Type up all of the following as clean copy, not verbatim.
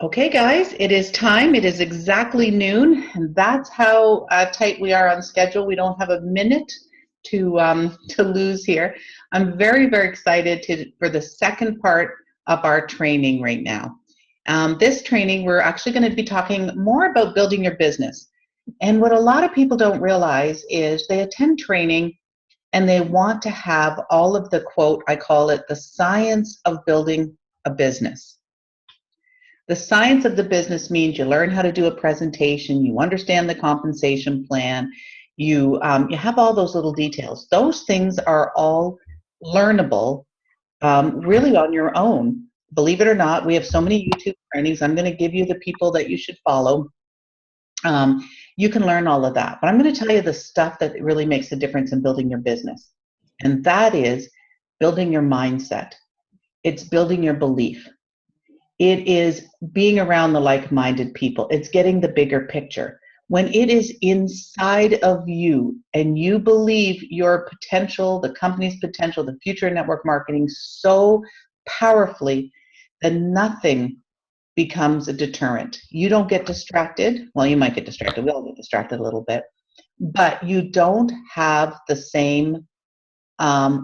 Okay, guys, it is time. It is exactly noon, and that's how tight we are on schedule. We don't have a minute to lose here. I'm very, very excited for the second part of our training right now. This training, we're actually going to be talking more about building your business. And what a lot of people don't realize is they attend training and they want to have all of the quote, I call it the science of building a business. The science of the business means you learn how to do a presentation, you understand the compensation plan, you have all those little details. Those things are all learnable really on your own. Believe it or not, we have so many YouTube trainings. I'm going to give you the people that you should follow. You can learn all of that. But I'm going to tell you the stuff that really makes a difference in building your business. And that is building your mindset. It's building your belief. It is being around the like-minded people. It's getting the bigger picture. When it is inside of you and you believe your potential, the company's potential, the future of network marketing so powerfully, then nothing becomes a deterrent. You don't get distracted. Well, you might get distracted. We all get distracted a little bit. But you don't have the same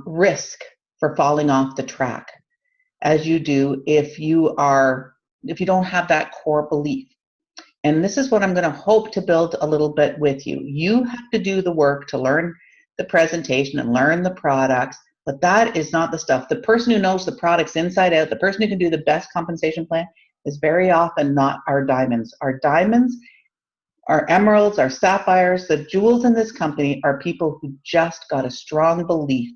risk for falling off the track as you do if you don't have that core belief. And this is what I'm going to hope to build a little bit with you. You have to do the work to learn the presentation and learn the products, but that is not the stuff. The person who knows the products inside out, the person who can do the best compensation plan is very often not our diamonds. Our diamonds, our emeralds, our sapphires, the jewels in this company are people who just got a strong belief.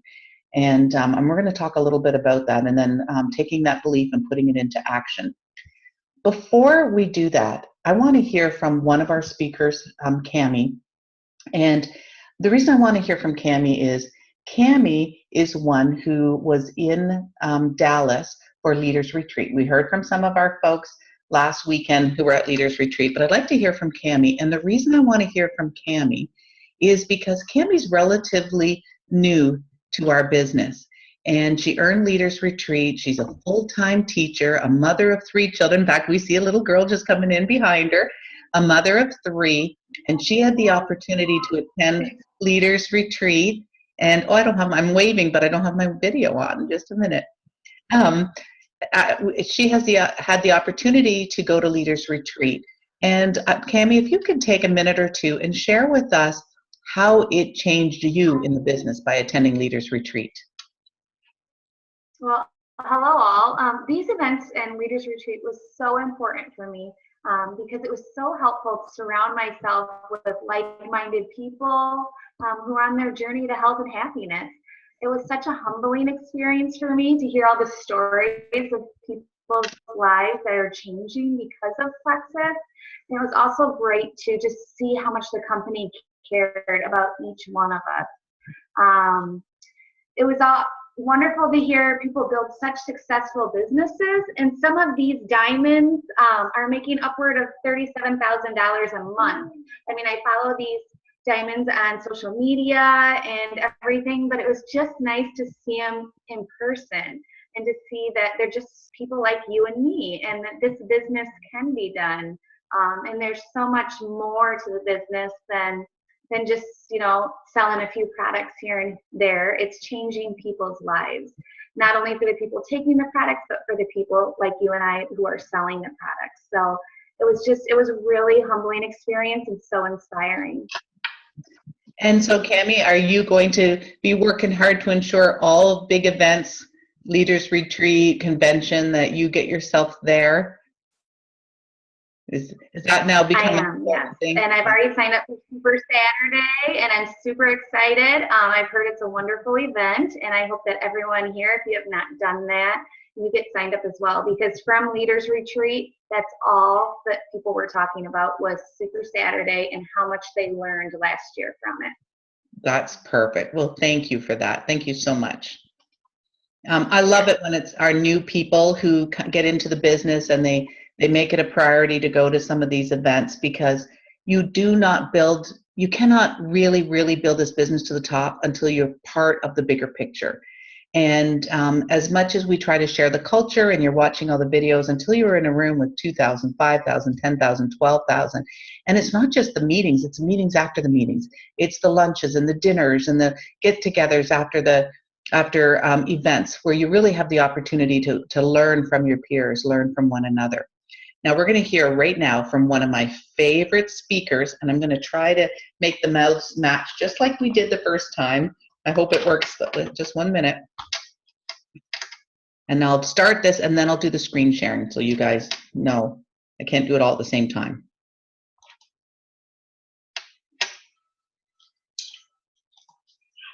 And we're going to talk a little bit about that and then taking that belief and putting it into action. Before we do that, I want to hear from one of our speakers, Cammie. And the reason I want to hear from Cammie is one who was in Dallas for Leaders Retreat. We heard from some of our folks last weekend who were at Leaders Retreat, but I'd like to hear from Cammie. And the reason I want to hear from Cammie is because Cammie's relatively new to our business. And she earned Leaders Retreat. She's a full-time teacher, a mother of 3 children. In fact, we see a little girl just coming in behind her, a mother of 3. And she had the opportunity to attend Leaders Retreat. And I'm waving, but I don't have my video on. Just a minute. She has had the opportunity to go to Leaders Retreat. And Cammie, if you could take a minute or two and share with us how it changed you in the business by attending Leaders Retreat. Well, hello all. These events and Leaders Retreat was so important for me because it was so helpful to surround myself with like-minded people who are on their journey to health and happiness. It was such a humbling experience for me to hear all the stories of people's lives that are changing because of Plexus. And it was also great to just see how much the company cared about each one of us. It was wonderful to hear people build such successful businesses, and some of these diamonds are making upward of $37,000 a month. I mean, I follow these diamonds on social media and everything, but it was just nice to see them in person and to see that they're just people like you and me, and that this business can be done. And there's so much more to the business than just, selling a few products here and there. It's changing people's lives, not only for the people taking the products, but for the people like you and I who are selling the products. So it was a really humbling experience and so inspiring. And so, Cammie, are you going to be working hard to ensure all big events, Leaders Retreat, convention, that you get yourself there? Is that now becoming I am, yes. And I've already signed up for Super Saturday, and I'm super excited. I've heard it's a wonderful event, and I hope that everyone here, if you have not done that, you get signed up as well, because from Leaders Retreat, that's all that people were talking about was Super Saturday and how much they learned last year from it. That's perfect. Well, thank you for that. Thank you so much. I love it when it's our new people who get into the business and they make it a priority to go to some of these events, because you cannot really build this business to the top until you're part of the bigger picture. And as much as we try to share the culture and you're watching all the videos, until you're in a room with 2,000, 5,000, 10,000, 12,000, and it's not just the meetings, it's meetings after the meetings. It's the lunches and the dinners and the get-togethers after events, where you really have the opportunity to learn from your peers, learn from one another. Now we're going to hear right now from one of my favorite speakers, and I'm going to try to make the mouths match just like we did the first time. I hope it works. Just 1 minute. And I'll start this and then I'll do the screen sharing so you guys know I can't do it all at the same time.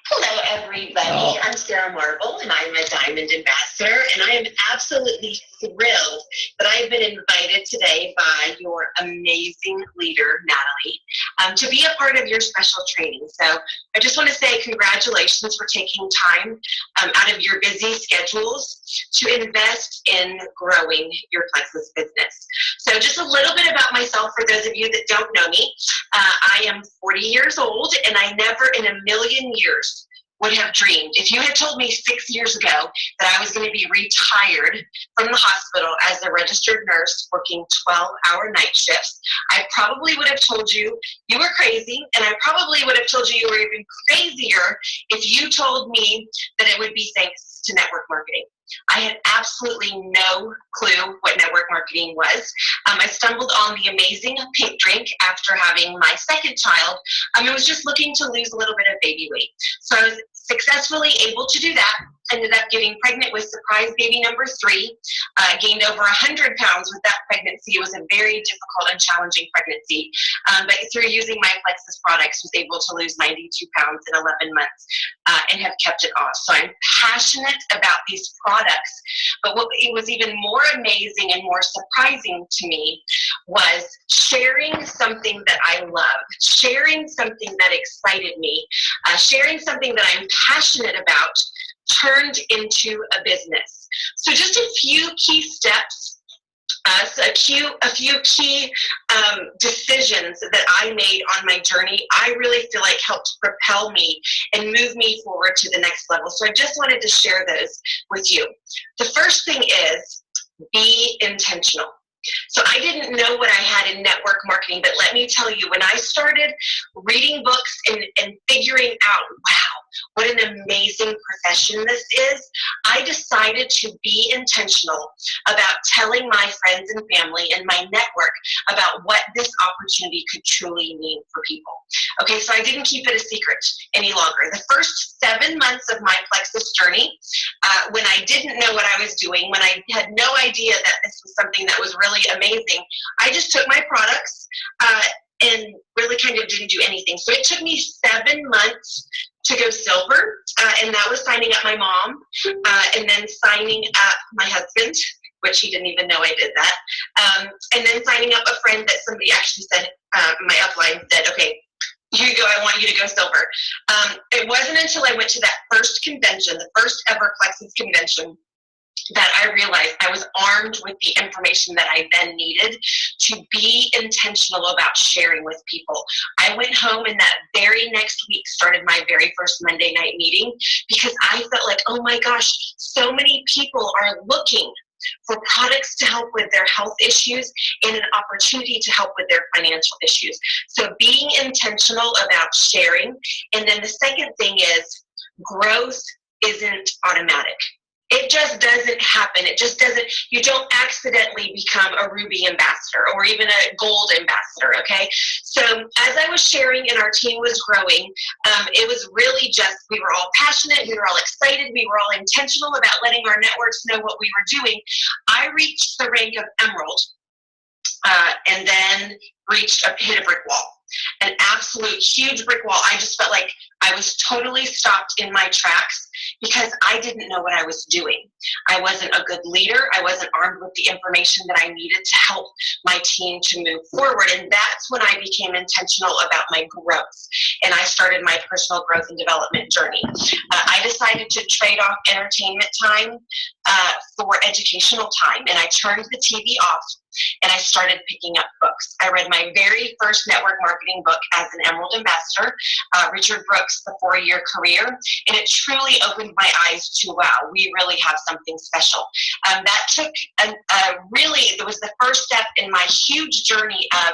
Hello, everybody. I'm Sara Marble, and I'm a Diamond Ambassador, and I am absolutely thrilled that I have been invited today by your amazing leader, Natalie, to be a part of your special training. So I just want to say congratulations for taking time out of your busy schedules to invest in growing your Plexus business. So just a little bit about myself for those of you that don't know me. I am 40 years old, and I never in a million years would have dreamed. If you had told me 6 years ago that I was going to be retired from the hospital as a registered nurse working 12-hour night shifts, I probably would have told you you were crazy, and I probably would have told you you were even crazier if you told me that it would be thanks to network marketing. I had absolutely no clue what network marketing was. I stumbled on the amazing pink drink after having my second child. I was just looking to lose a little bit of baby weight. So I was successfully able to do that. Ended up getting pregnant with surprise baby number 3. Gained over 100 pounds with that pregnancy. It was a very difficult and challenging pregnancy. But through using my Plexus products, was able to lose 92 pounds in 11 months and have kept it off. So I'm passionate about these products. But what it was even more amazing and more surprising to me was sharing something that I loved, sharing something that excited me, sharing something that I'm passionate about turned into a business. So just a few key steps, a few key decisions that I made on my journey, I really feel like helped propel me and move me forward to the next level. So I just wanted to share those with you. The first thing is be intentional. So I didn't know what I had in network marketing, but let me tell you, when I started reading books and figuring out, wow, what an amazing profession this is, I decided to be intentional about telling my friends and family and my network about what this opportunity could truly mean for people. Okay, so I didn't keep it a secret any longer. The first 7 months of my Plexus journey, when I didn't know what I was doing, when I had no idea that this was something that was really amazing, I just took my products and really kind of didn't do anything. So it took me 7 months to go silver, and that was signing up my mom, and then signing up my husband, which he didn't even know I did that, and then signing up a friend that somebody actually said, my upline said, okay, here you go, I want you to go silver. It wasn't until I went to that first convention, the first ever Plexus convention, that I realized I was armed with the information that I then needed to be intentional about sharing with people. I went home, and that very next week started my very first Monday night meeting, because I felt like, oh my gosh, so many people are looking for products to help with their health issues and an opportunity to help with their financial issues. So being intentional about sharing. And then the second thing is growth isn't automatic. It just doesn't happen. It just doesn't, you don't accidentally become a ruby ambassador or even a gold ambassador, okay? So as I was sharing and our team was growing, it was really just, we were all passionate, we were all excited, we were all intentional about letting our networks know what we were doing. I reached the rank of Emerald and then hit a brick wall. An absolute huge brick wall. I just felt like I was totally stopped in my tracks because I didn't know what I was doing. I wasn't a good leader. I wasn't armed with the information that I needed to help my team to move forward. And that's when I became intentional about my growth. And I started my personal growth and development journey. I decided to trade off entertainment time for educational time. And I turned the TV off and I started picking up books. I read my very first network marketing marketing book as an Emerald Ambassador, Richard Brooks' The 4-Year Career, and it truly opened my eyes to, wow, we really have something special. That took it was the first step in my huge journey of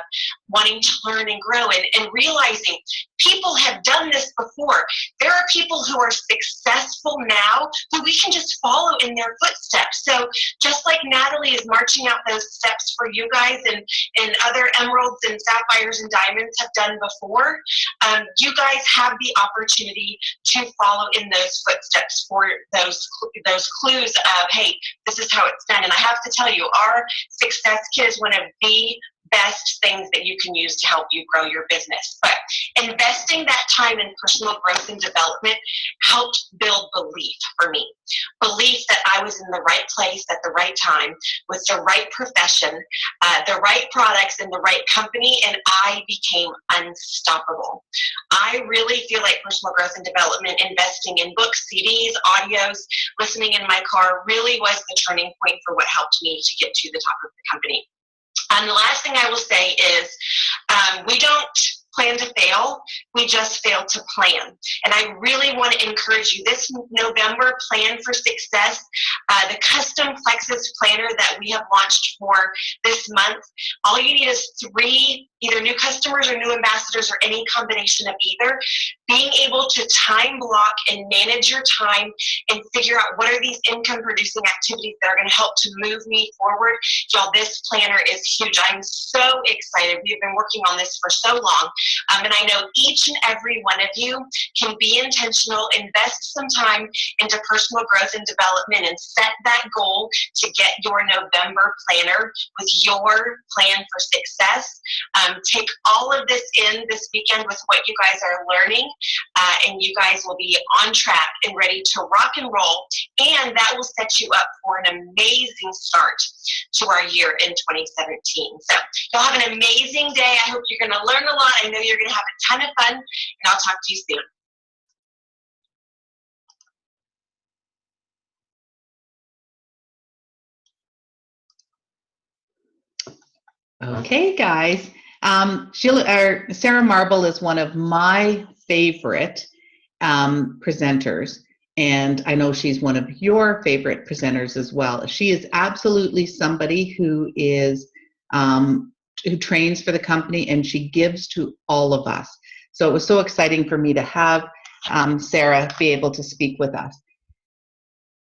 wanting to learn and grow and realizing people have done this before. There are people who are successful now who we can just follow in their footsteps. So just like Natalie is marching out those steps for you guys and other emeralds and sapphires and diamonds have done before, you guys have the opportunity to follow in those footsteps for those clues of, hey, this is how it's done. And I have to tell you, our Success Kit is one of the best things that you can use to help you grow your business. But investing that time in personal growth and development helped build belief for me. Belief that I was in the right place at the right time with the right profession, the right products, and the right company, and I became unstoppable. I really feel like personal growth and development, investing in books, CDs, audios, listening in my car really was the turning point for what helped me to get to the top of the company. And the last thing I will say is we don't plan to fail, we just fail to plan. And I really want to encourage you, this November Plan for Success, the custom Plexus planner that we have launched for this month, all you need is 3 either new customers or new ambassadors or any combination of either, being able to time block and manage your time and figure out what are these income producing activities that are going to help to move me forward. Y'all, this planner is huge. I'm so excited. We've been working on this for so long. And I know each and every one of you can be intentional, invest some time into personal growth and development, and set that goal to get your November planner with your plan for success. Take all of this in this weekend with what you guys are learning, and you guys will be on track and ready to rock and roll, and that will set you up for an amazing start to our year in 2017. So y'all have an amazing day. I hope you're going to learn a lot. I know you're going to have a ton of fun, and I'll talk to you soon. Okay, guys. Sara Marble is one of my favorite presenters, and I know she's one of your favorite presenters as well. She is absolutely somebody who trains for the company, and she gives to all of us. So it was so exciting for me to have Sara be able to speak with us.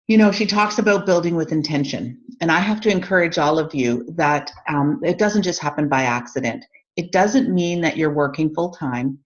You know, she talks about building with intention, and I have to encourage all of you that it doesn't just happen by accident. It doesn't mean that you're working full time.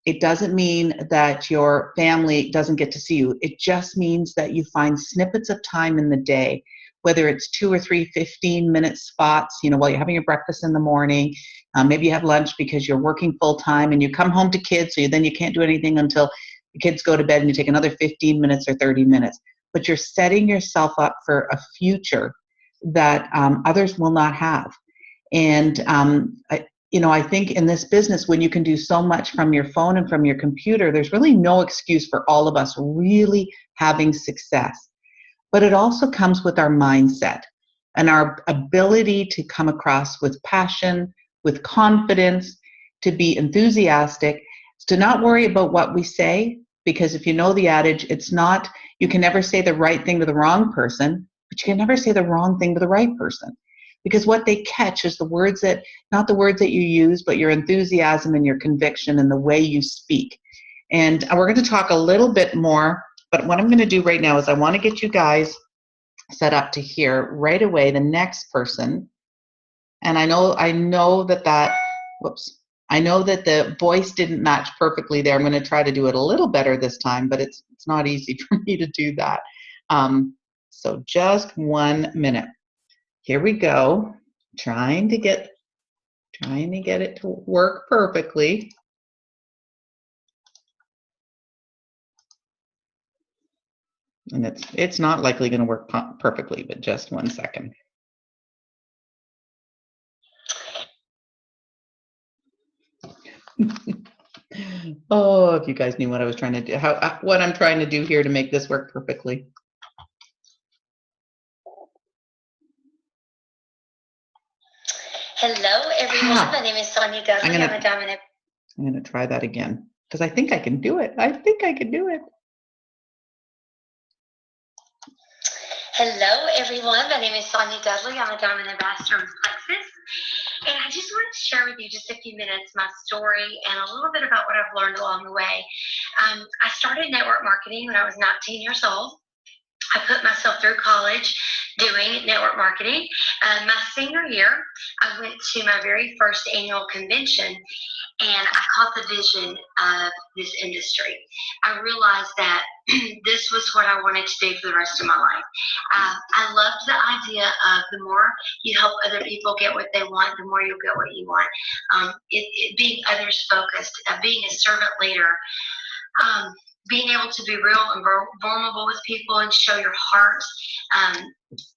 It doesn't mean that your family doesn't get to see you. It just means that you find snippets of time in the day, whether it's 2 or 3 15-minute spots, you know, while you're having your breakfast in the morning. Maybe you have lunch because you're working full time, and you come home to kids, so then you can't do anything until the kids go to bed, and you take another 15 minutes or 30 minutes. But you're setting yourself up for a future that others will not have. And I think in this business, when you can do so much from your phone and from your computer, there's really no excuse for all of us really having success. But it also comes with our mindset and our ability to come across with passion, with confidence, to be enthusiastic, to not worry about what we say, because if you know the adage, you can never say the right thing to the wrong person, but you can never say the wrong thing to the right person. Because what they catch is not the words that you use, but your enthusiasm and your conviction and the way you speak. And we're going to talk a little bit more, but what I'm going to do right now is I want to get you guys set up to hear right away the next person. And I know that the voice didn't match perfectly there. I'm going to try to do it a little better this time, but it's not easy for me to do that. So just 1 minute. Here we go. Trying to get it to work perfectly. And it's not likely going to work perfectly, but just 1 second. Oh, if you guys knew what I was trying to do, what I'm trying to do here to make this work perfectly. Hello, everyone. My name is Sonya Dudley. I'm a dominant. I'm going to try that again because I think I can do it. I think I can do it. Hello, everyone. My name is Sonya Dudley. I'm a Diamond Ambassador with Plexus. And I just wanted to share with you just a few minutes my story and a little bit about what I've learned along the way. I started network marketing when I was 19 years old. I put myself through college doing network marketing. My senior year, I went to my very first annual convention, and I caught the vision of this industry. I realized that this was what I wanted to do for the rest of my life. I loved the idea of the more you help other people get what they want, the more you'll get what you want. Being others focused, being a servant leader, being able to be real and vulnerable with people and show your heart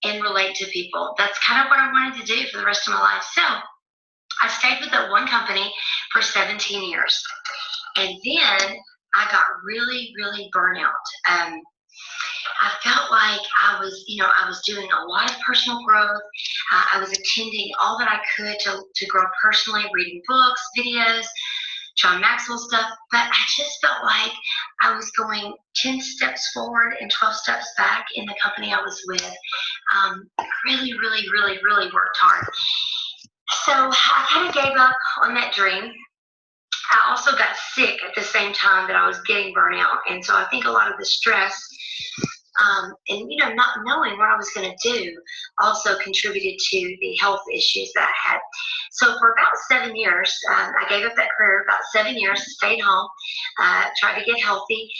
and relate to people. That's kind of what I wanted to do for the rest of my life. So I stayed with that one company for 17 years. And then I got really, really burnout. I felt like I was doing a lot of personal growth. I was attending all that I could to grow personally, reading books, videos, John Maxwell stuff, but I just felt like I was going 10 steps forward and 12 steps back in the company I was with. Really, really, really, really worked hard. So I kind of gave up on that dream. I also got sick at the same time that I was getting burnout, and so I think a lot of the stress and not knowing what I was going to do also contributed to the health issues that I had. So for about 7 years, I gave up that career. About 7 years, stayed home, tried to get healthy.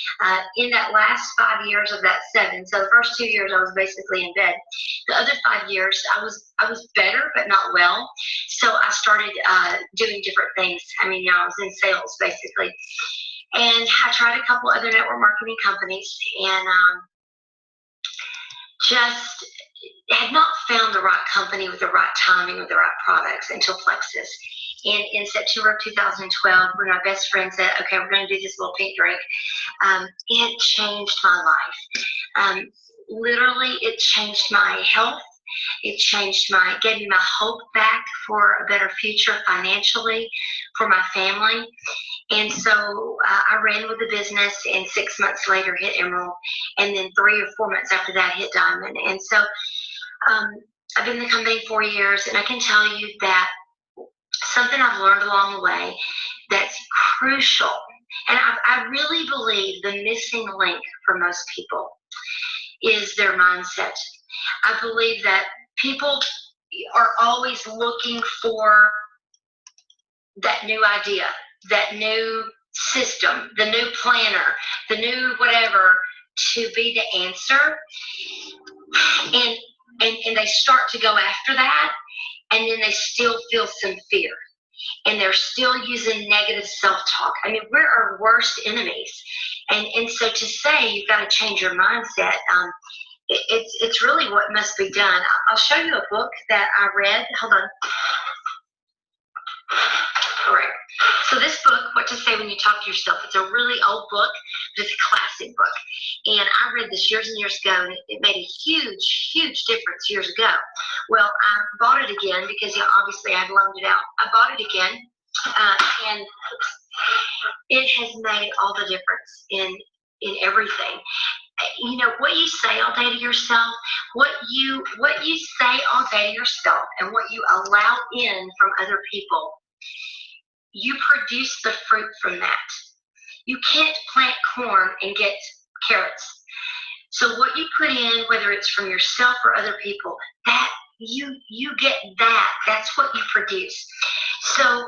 In that last 5 years of that 7, so the first 2 years I was basically in bed. The other 5 years I was better but not well. So I started doing different things. I was in sales basically, and I tried a couple other network marketing companies, and just had not found the right company with the right timing, with the right products until Plexus. And in September of 2012, when my best friend said, okay, we're going to do this little pink drink, it changed my life. Literally, it changed my health. It gave me my hope back for a better future financially for my family. And so I ran with the business, and 6 months later hit Emerald, and then 3 or 4 months after that hit Diamond. And so I've been in the company 4 years, and I can tell you that something I've learned along the way that's crucial, and I really believe the missing link for most people is their mindset. I believe that people are always looking for that new idea, that new system, the new planner, the new whatever to be the answer. And they start to go after that, and then they still feel some fear. And they're still using negative self-talk. We're our worst enemies. And so to say you've got to change your mindset, it's really what must be done. I'll show you a book that I read. Hold on. All right. So this book, What to Say When You Talk to Yourself, it's a really old book, but it's a classic book. And I read this years and years ago, and it made a huge, huge difference years ago. Well, I bought it again because obviously I'd loaned it out. I bought it again, and it has made all the difference in everything. What you say all day to yourself, what you say all day to yourself, and what you allow in from other people, you produce the fruit from that. You can't plant corn and get carrots. So what you put in, whether it's from yourself or other people, that you get that. That's what you produce. So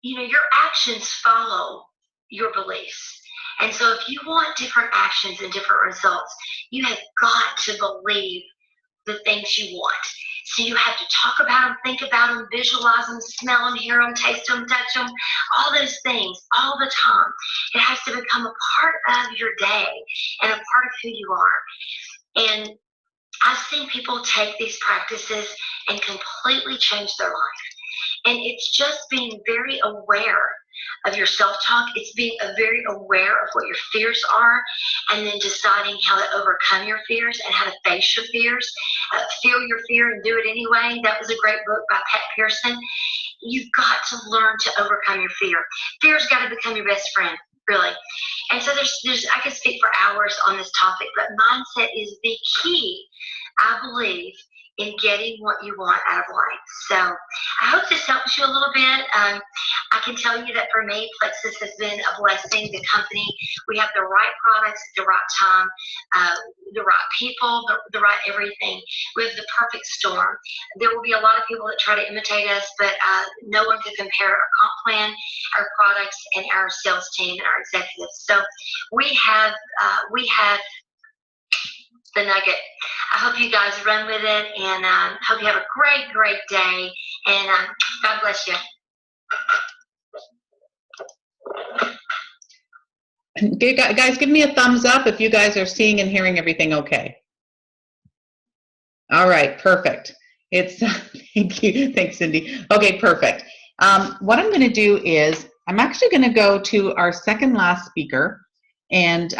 your actions follow your beliefs. And so if you want different actions and different results, you have got to believe the things you want. So you have to talk about them, think about them, visualize them, smell them, hear them, taste them, touch them, all those things all the time. It has to become a part of your day and a part of who you are. And I've seen people take these practices and completely change their life. And it's just being very aware of your self-talk. It's being very aware of what your fears are, and then deciding how to overcome your fears and how to face your fears. Feel your fear and do it anyway. That was a great book by Pat Pearson. You've got to learn to overcome your fear. Fear's got to become your best friend, really. And so there's I could speak for hours on this topic, but mindset is the key, I believe, in getting what you want out of life. So I hope this helps you a little bit. I can tell you that for me, Plexus has been a blessing. The company, we have the right products at the right time, the right people, the right everything. We have the perfect storm. There will be a lot of people that try to imitate us, but no one can compare our comp plan, our products, and our sales team and our executives. So we have the nugget. I hope you guys run with it, and hope you have a great, great day, and God bless you. Okay, guys, give me a thumbs up if you guys are seeing and hearing everything okay. All right, perfect. Thank you. Thanks, Cindy. Okay, perfect. What I'm going to do is I'm actually going to go to our second last speaker. And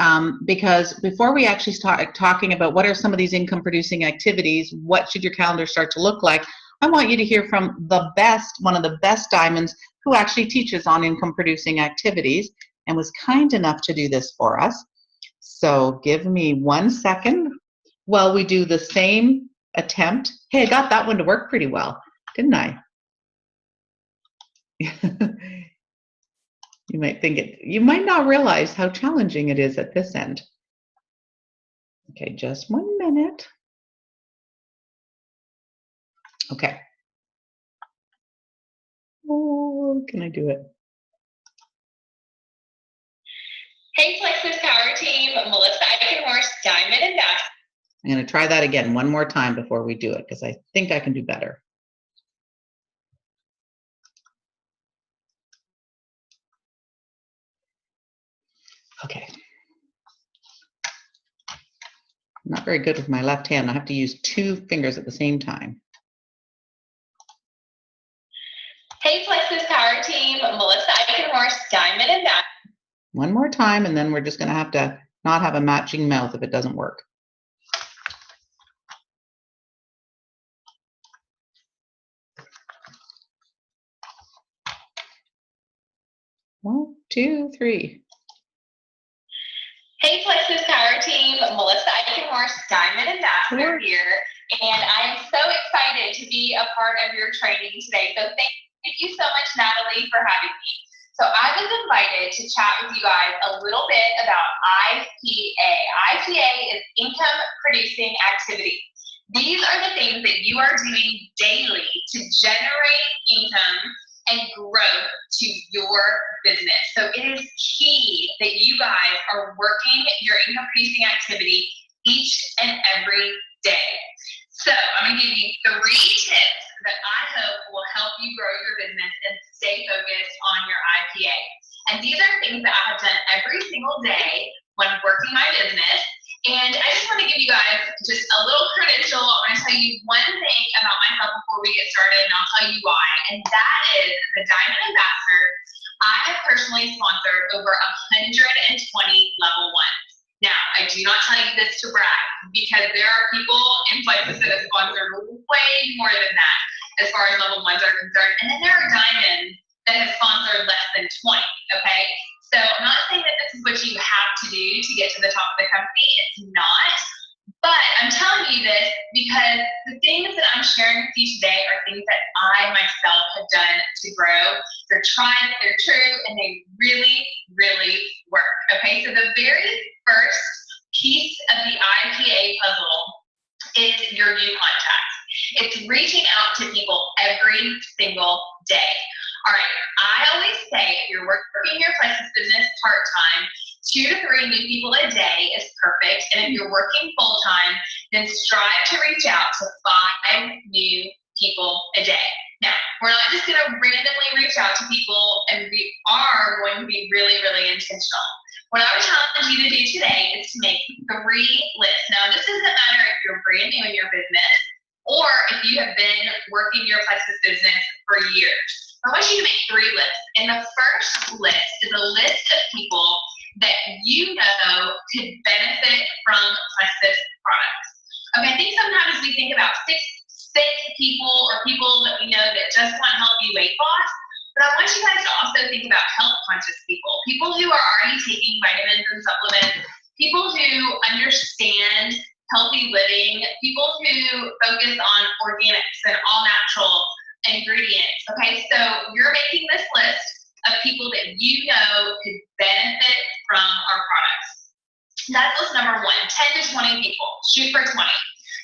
because before we actually start talking about what are some of these income producing activities, what should your calendar start to look like, I want you to hear from one of the best diamonds who actually teaches on income producing activities and was kind enough to do this for us. So give me 1 second while we do the same attempt. Hey, I got that one to work pretty well, didn't I? You might not realize how challenging it is at this end. Okay, just 1 minute. Okay. Oh, can I do it? Hey, Plexus Power Team, Melissa Eikenhorst, Diamond Ambassador. I'm going to try that again one more time before we do it, because I think I can do better. Okay. I'm not very good with my left hand. I have to use 2 fingers at the same time. Hey, Plexus Power Team, Melissa Eikenhorst, Diamond Ambassador. One more time, and then we're just going to have to not have a matching mouth if it doesn't work. 1, 2, 3. Hey, Plexus Power Team, Melissa Eikenhorst, Diamond Ambassador here, and I am so excited to be a part of your training today. So thank you so much, Natalie, for having me. So I was invited to chat with you guys a little bit about IPA. IPA is income producing activity. These are the things that you are doing daily to generate income and growth to your business. So it is key that you guys are working your income producing activity each and every day. So I'm going to give you 3 tips that I hope will help you grow your business and stay focused on your IPA. And these are things that I have done every single day when working my business. And I just want to give you guys just a little credential. I'm going to tell you one thing about myself before we get started, and I'll tell you why. And that is the Diamond Ambassador. I have personally sponsored over 120 level 1s. Now, I do not tell you this to brag, because there are people in Plexus that have sponsored way more than that as far as level 1s are concerned. And then there are diamonds that have sponsored less than 20, okay? So I'm not saying that this is what you have to do to get to the top of the company. It's not. But I'm telling you this because the things that I'm sharing with you today are things that I myself have done to grow. They're tried, they're true, and they really, really work. Okay, so the very first piece of the IPA puzzle is your new contacts. It's reaching out to people every single day. All right, I always say if you're working your Plexus business part-time, 2 to 3 new people a day is perfect. And if you're working full-time, then strive to reach out to 5 new people a day. Now, we're not just gonna randomly reach out to people, and we are going to be really, really intentional. What I would challenge you to do today is to make 3 lists. Now, this doesn't matter if you're brand new in your business or if you have been working your Plexus business for years. I want you to make 3 lists. And the first list is a list of people that you know could benefit from Plexus products. Okay, I think sometimes we think about sick people or people that we know that just want healthy weight loss. But I want you guys to also think about health-conscious people who are already taking vitamins and supplements, people who understand healthy living, people who focus on organics and all natural ingredients. Okay, so you're making this list of people that you know could benefit from our products. That's list number 1, 10 to 20 people. Shoot for 20.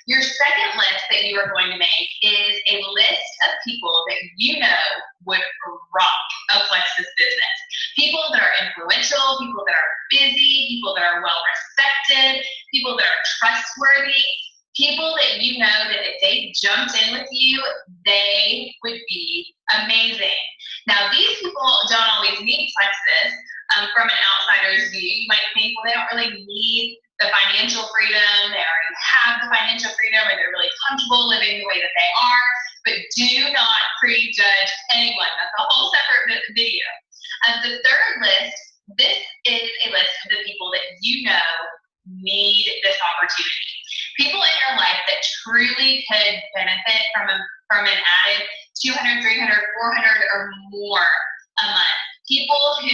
Your second list that you are going to make is a list of people that you know would rock a Plexus business. People that are influential, people that are busy, people that are well respected, people that are trustworthy, people that you know that if they jumped in with you, they would be amazing. Now, these people don't always need Plexus. From an outsider's view, you might think, well, they don't really need the financial freedom, they already have the financial freedom, or they're really comfortable living the way that they are, but do not prejudge anyone. That's a whole separate video. The third list, this is a list of the people that you know need this opportunity. People in your life that truly could benefit from an added 200, 300, 400 or more a month. People who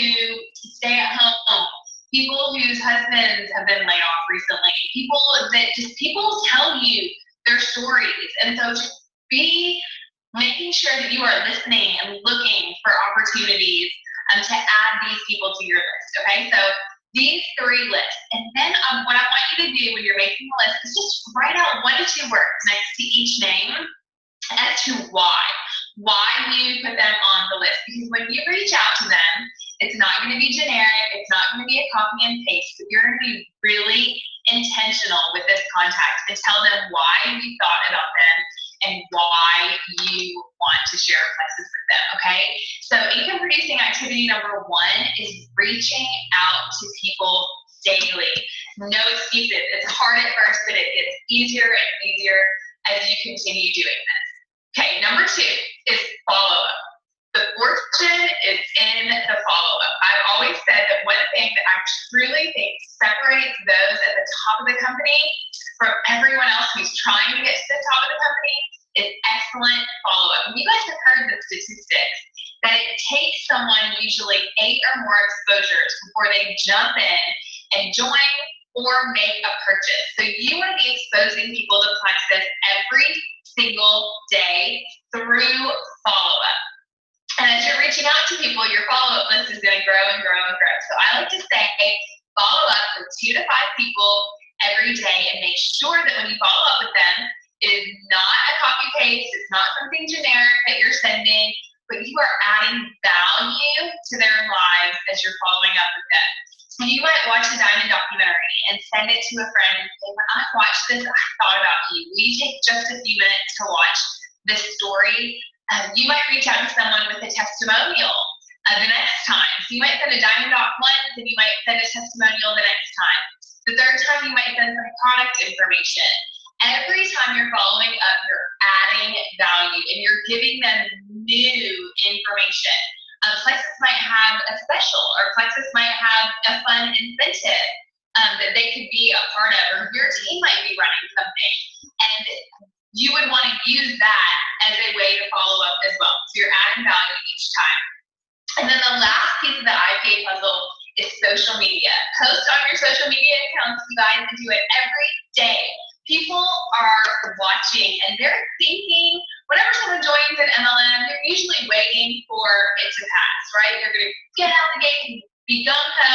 stay at home, people whose husbands have been laid off recently, people tell you their stories. And so just be making sure that you are listening and looking for opportunities to add these people to your list. Okay, so these 3 lists. And then what I want you to do when you're making the list is just write out 1 to 2 words next to each name as to why you put them on the list. Because when you reach out to them, it's not going to be generic, it's not going to be a copy and paste, but you're going to be really intentional with this contact and tell them why you thought about them and why you want to share Plexus with them, okay? So income producing activity number 1 is reaching out to people daily. No excuses. It's hard at first, but it gets easier and easier as you continue doing this. Okay, number 2 is follow-up. The fortune is in the follow-up. I've always said that one thing that I truly think separates those at the top of the company from everyone else who's trying to get to the top of the company is excellent follow-up. And you guys have heard the statistics that it takes someone usually 8 or more exposures before they jump in and join or make a purchase. So you want to be exposing people to Plexus every single day through follow-up. And as you're reaching out to people, your follow-up list is going to grow and grow and grow. So I like to say follow up with 2 to 5 people every day and make sure that when you follow up with them, it is not a copy paste, it's not something generic that you're sending, but you are adding value to their lives as you're following up with them. So you might watch a diamond documentary and send it to a friend and say, when I watched this, I thought about you. Will you take just a few minutes to watch this story? You might reach out to someone with a testimonial the next time. So you might send a diamond doc once, and you might send a testimonial the next time. The third time, you might send some product information. Every time you're following up, you're adding value, and you're giving them new information. Plexus might have a special, or Plexus might have a fun incentive that they could be a part of, or your team might be running something. And you would want to use that as a way to follow up as well. So you're adding value each time. And then the last piece of the IPA puzzle is social media. Post on your social media accounts, you guys, and do it every day. People are watching and they're thinking, whenever someone joins an MLM, they're usually waiting for it to pass, right? They're going to get out the gate and be gung-ho,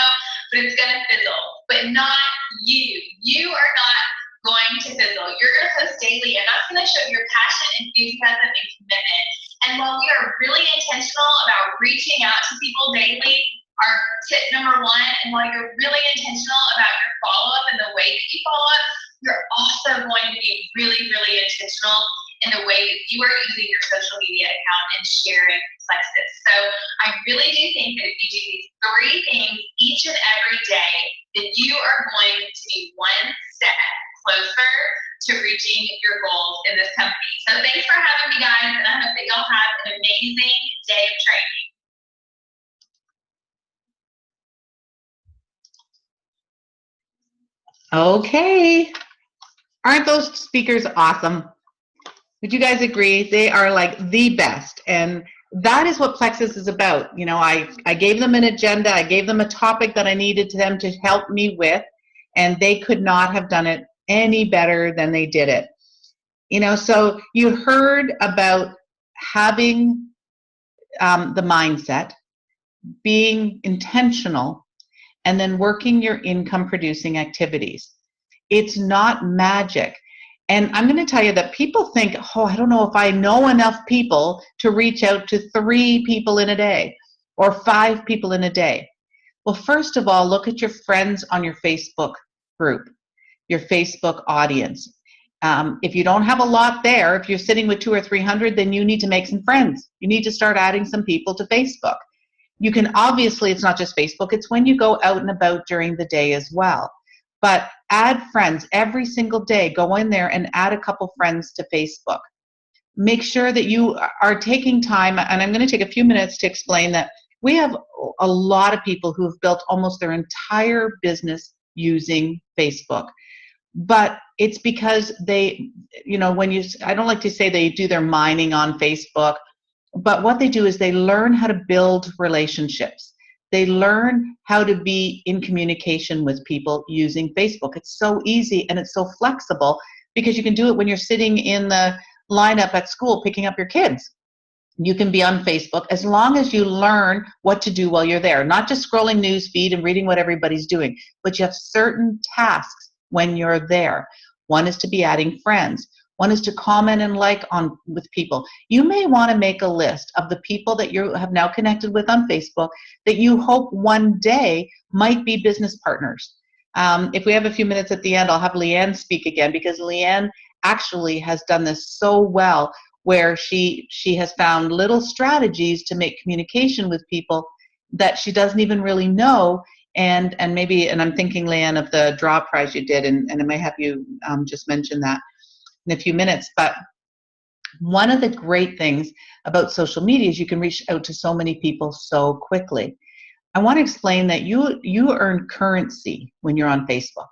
but it's going to fizzle. But not you. You are not going to fizzle. You're going to post daily, and that's going to show your passion, enthusiasm, and commitment. And while we are really intentional about reaching out to people daily, our tip number 1, and while you're really intentional about your follow-up and the way that you follow up, you're also going to be really, really intentional in the way that you are using your social media account and sharing Plexus. So I really do think that if you do these 3 things each and every day, that you are going to be one step closer to reaching your goals in this company. So thanks for having me, guys, and I hope that y'all y'all have an amazing day of training. Okay. Aren't those speakers awesome? Would you guys agree? They are like the best. And that is what Plexus is about. You know, I gave them an agenda. I gave them a topic that I needed them to help me with, and they could not have done it any better than they did it. You know, so you heard about having the mindset, being intentional, and then working your income producing activities. It's not magic. And I'm going to tell you that people think, oh, I don't know if I know enough people to reach out to 3 people in a day or 5 people in a day. Well, first of all, look at your friends on your Facebook group, your Facebook audience. If you don't have a lot there, if you're sitting with 200 or 300, then you need to make some friends. You need to start adding some people to Facebook. You can obviously, it's not just Facebook, it's when you go out and about during the day as well. But add friends every single day. Go in there and add a couple friends to Facebook. Make sure that you are taking time, and I'm going to take a few minutes to explain that we have a lot of people who have built almost their entire business using Facebook. But it's because they, you know, I don't like to say they do their mining on Facebook, but what they do is they learn how to build relationships. They learn how to be in communication with people using Facebook. It's so easy and it's so flexible because you can do it when you're sitting in the lineup at school picking up your kids. You can be on Facebook as long as you learn what to do while you're there. Not just scrolling news feed and reading what everybody's doing, but you have certain tasks when you're there. One is to be adding friends. One is to comment and like on with people. You may want to make a list of the people that you have now connected with on Facebook that you hope one day might be business partners. If we have a few minutes at the end, I'll have Leanne speak again because Leanne actually has done this so well where she has found little strategies to make communication with people that she doesn't even really know. And maybe, and I'm thinking, Leanne, of the draw prize you did, and I may have you just mention that in a few minutes. But one of the great things about social media is you can reach out to so many people so quickly. I want to explain that you earn currency when you're on Facebook.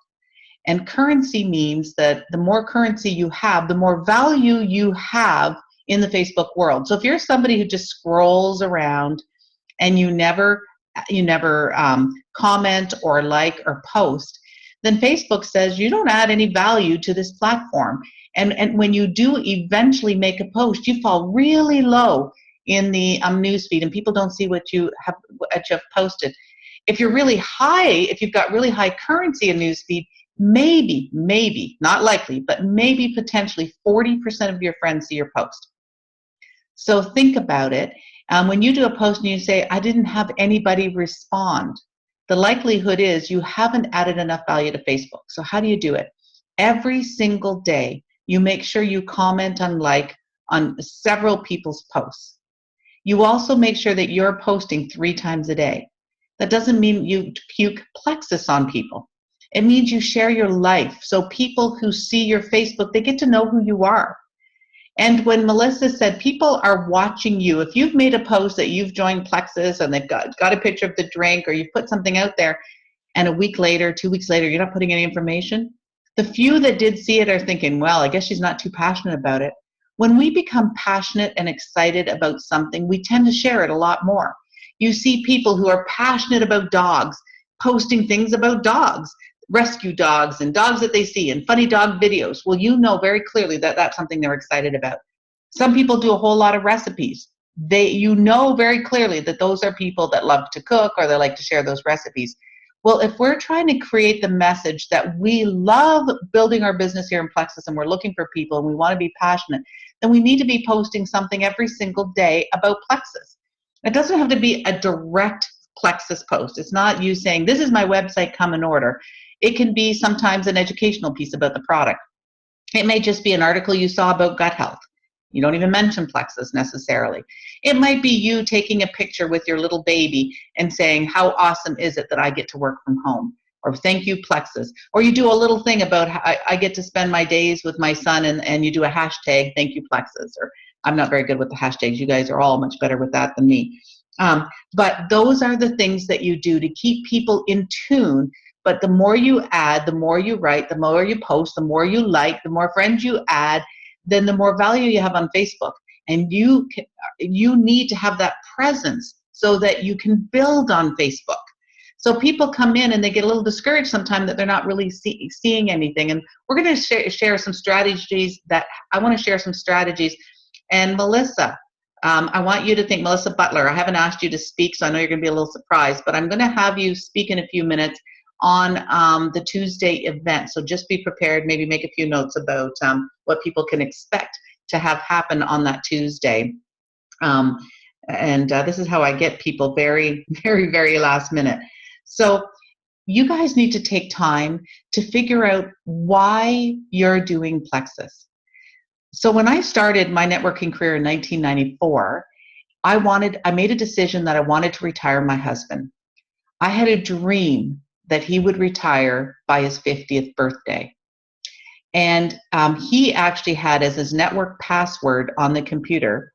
And currency means that the more currency you have, the more value you have in the Facebook world. So if you're somebody who just scrolls around and you never comment or like or post, then Facebook says you don't add any value to this platform. And when you do eventually make a post, you fall really low in the newsfeed, and people don't see what you have posted. If you're really high, if you've got really high currency in newsfeed, maybe, not likely, but maybe potentially 40% of your friends see your post. So think about it. When you do a post and you say, I didn't have anybody respond, the likelihood is you haven't added enough value to Facebook. So how do you do it? Every single day, you make sure you comment and like on several people's posts. You also make sure that you're posting 3 times a day. That doesn't mean you puke Plexus on people. It means you share your life. So people who see your Facebook, they get to know who you are. And when Melissa said people are watching you, if you've made a post that you've joined Plexus and they've got a picture of the drink or you've put something out there, and a week later, 2 weeks later, you're not putting any information, the few that did see it are thinking, well, I guess she's not too passionate about it. When we become passionate and excited about something, we tend to share it a lot more. You see people who are passionate about dogs posting things about dogs, rescue dogs and dogs that they see and funny dog videos. Well, you know very clearly that that's something they're excited about. Some people do a whole lot of recipes. You know very clearly that those are people that love to cook or they like to share those recipes. Well, if we're trying to create the message that we love building our business here in Plexus and we're looking for people and we want to be passionate, then we need to be posting something every single day about Plexus. It doesn't have to be a direct Plexus post. It's not you saying, this is my website, come and order. It can be sometimes an educational piece about the product. It may just be an article you saw about gut health. You don't even mention Plexus necessarily. It might be you taking a picture with your little baby and saying, how awesome is it that I get to work from home? or thank you Plexus, or you do a little thing about how I get to spend my days with my son, and you do a hashtag thank you Plexus. Or I'm not very good with the hashtags. You guys are all much better with that than me. But those are the things that you do to keep people in tune. But the more you add, the more you write, the more you post, the more you like, the more friends you add, then the more value you have on Facebook. And you need to have that presence so that you can build on Facebook. So people come in and they get a little discouraged sometimes that they're not really seeing anything. And we're going to share some strategies that I want to share some strategies. And Melissa, I want you to think, Melissa Butler, I haven't asked you to speak, so I know you're going to be a little surprised, but I'm going to have you speak in a few minutes on the Tuesday event. So just be prepared, maybe make a few notes about what people can expect to have happen on that Tuesday. This is how I get people very, very, very last minute. So you guys need to take time to figure out why you're doing Plexus. So when I started my networking career in 1994, I made a decision that I wanted to retire my husband. I had a dream that he would retire by his 50th birthday. And he actually had as his network password on the computer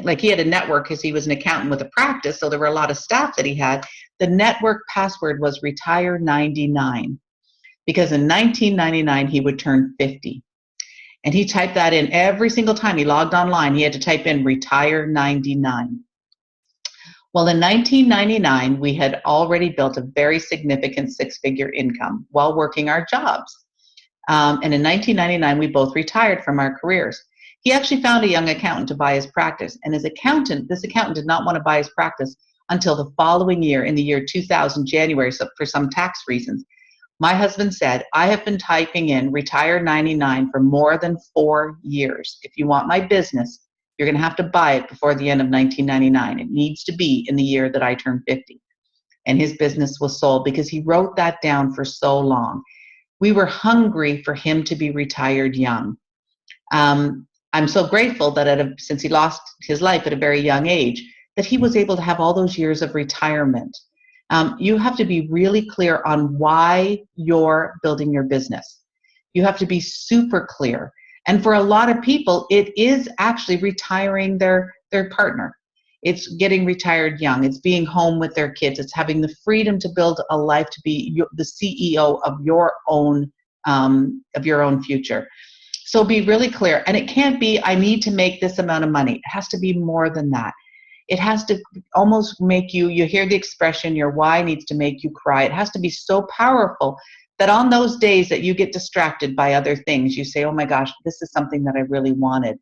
like he had a network because he was an accountant with a practice, so there were a lot of staff that he had. The network password was retire 99, because in 1999 he would turn 50. And he typed that in every single time he logged online. He had to type in retire 99. Well, in 1999, we had already built a very significant six-figure income while working our jobs. And in 1999, we both retired from our careers. He actually found a young accountant to buy his practice. And this accountant did not want to buy his practice until the following year, in the year 2000, January, so for some tax reasons. My husband said, I have been typing in retire 99 for more than 4 years. If you want my business, you're going to have to buy it before the end of 1999. It needs to be in the year that I turn 50. And his business was sold because he wrote that down for so long. We were hungry for him to be retired young. I'm so grateful that since he lost his life at a very young age, that he was able to have all those years of retirement. You have to be really clear on why you're building your business. You have to be super clear. And for a lot of people, it is actually retiring their partner. It's getting retired young. It's being home with their kids. It's having the freedom to build a life, to be the CEO of your own future. So be really clear. And it can't be, I need to make this amount of money. It has to be more than that. It has to almost make you hear the expression, your why needs to make you cry. It has to be so powerful that on those days that you get distracted by other things, you say, oh my gosh, this is something that I really wanted.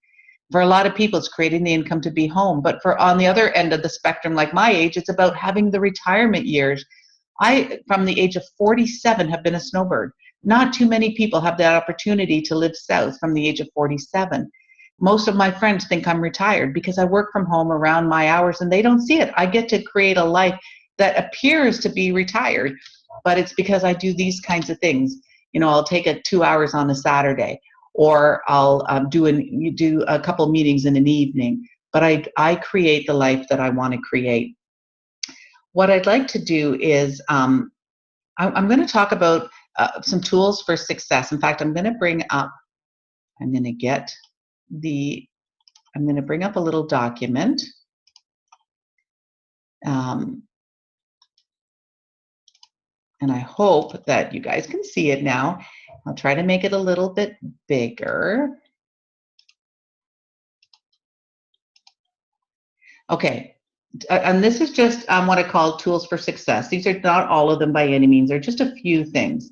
For a lot of people, it's creating the income to be home. But for on the other end of the spectrum, like my age, it's about having the retirement years. I, from the age of 47, have been a snowbird. Not too many people have that opportunity to live south from the age of 47. Most of my friends think I'm retired because I work from home around my hours and they don't see it. I get to create a life that appears to be retired, but it's because I do these kinds of things. You know, I'll take 2 hours on a Saturday, or I'll do a couple meetings in an evening, but I create the life that I want to create. What I'd like to do is I'm going to talk about some tools for success. In fact, I'm going to bring up a little document. And I hope that you guys can see it now. I'll try to make it a little bit bigger. Okay, and this is just what I call tools for success. These are not all of them by any means. They're just a few things.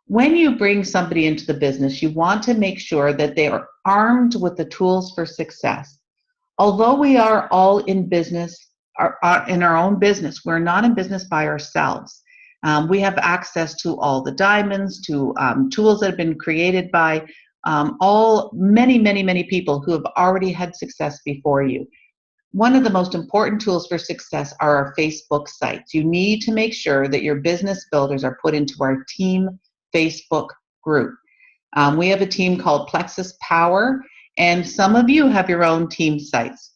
When you bring somebody into the business, you want to make sure that they are armed with the tools for success. Although we are all in business, in our own business, we're not in business by ourselves. We have access to all the diamonds, to tools that have been created by many people who have already had success before you. One of the most important tools for success are our Facebook sites. You need to make sure that your business builders are put into our team Facebook group. We have a team called Plexus Power, and some of you have your own team sites.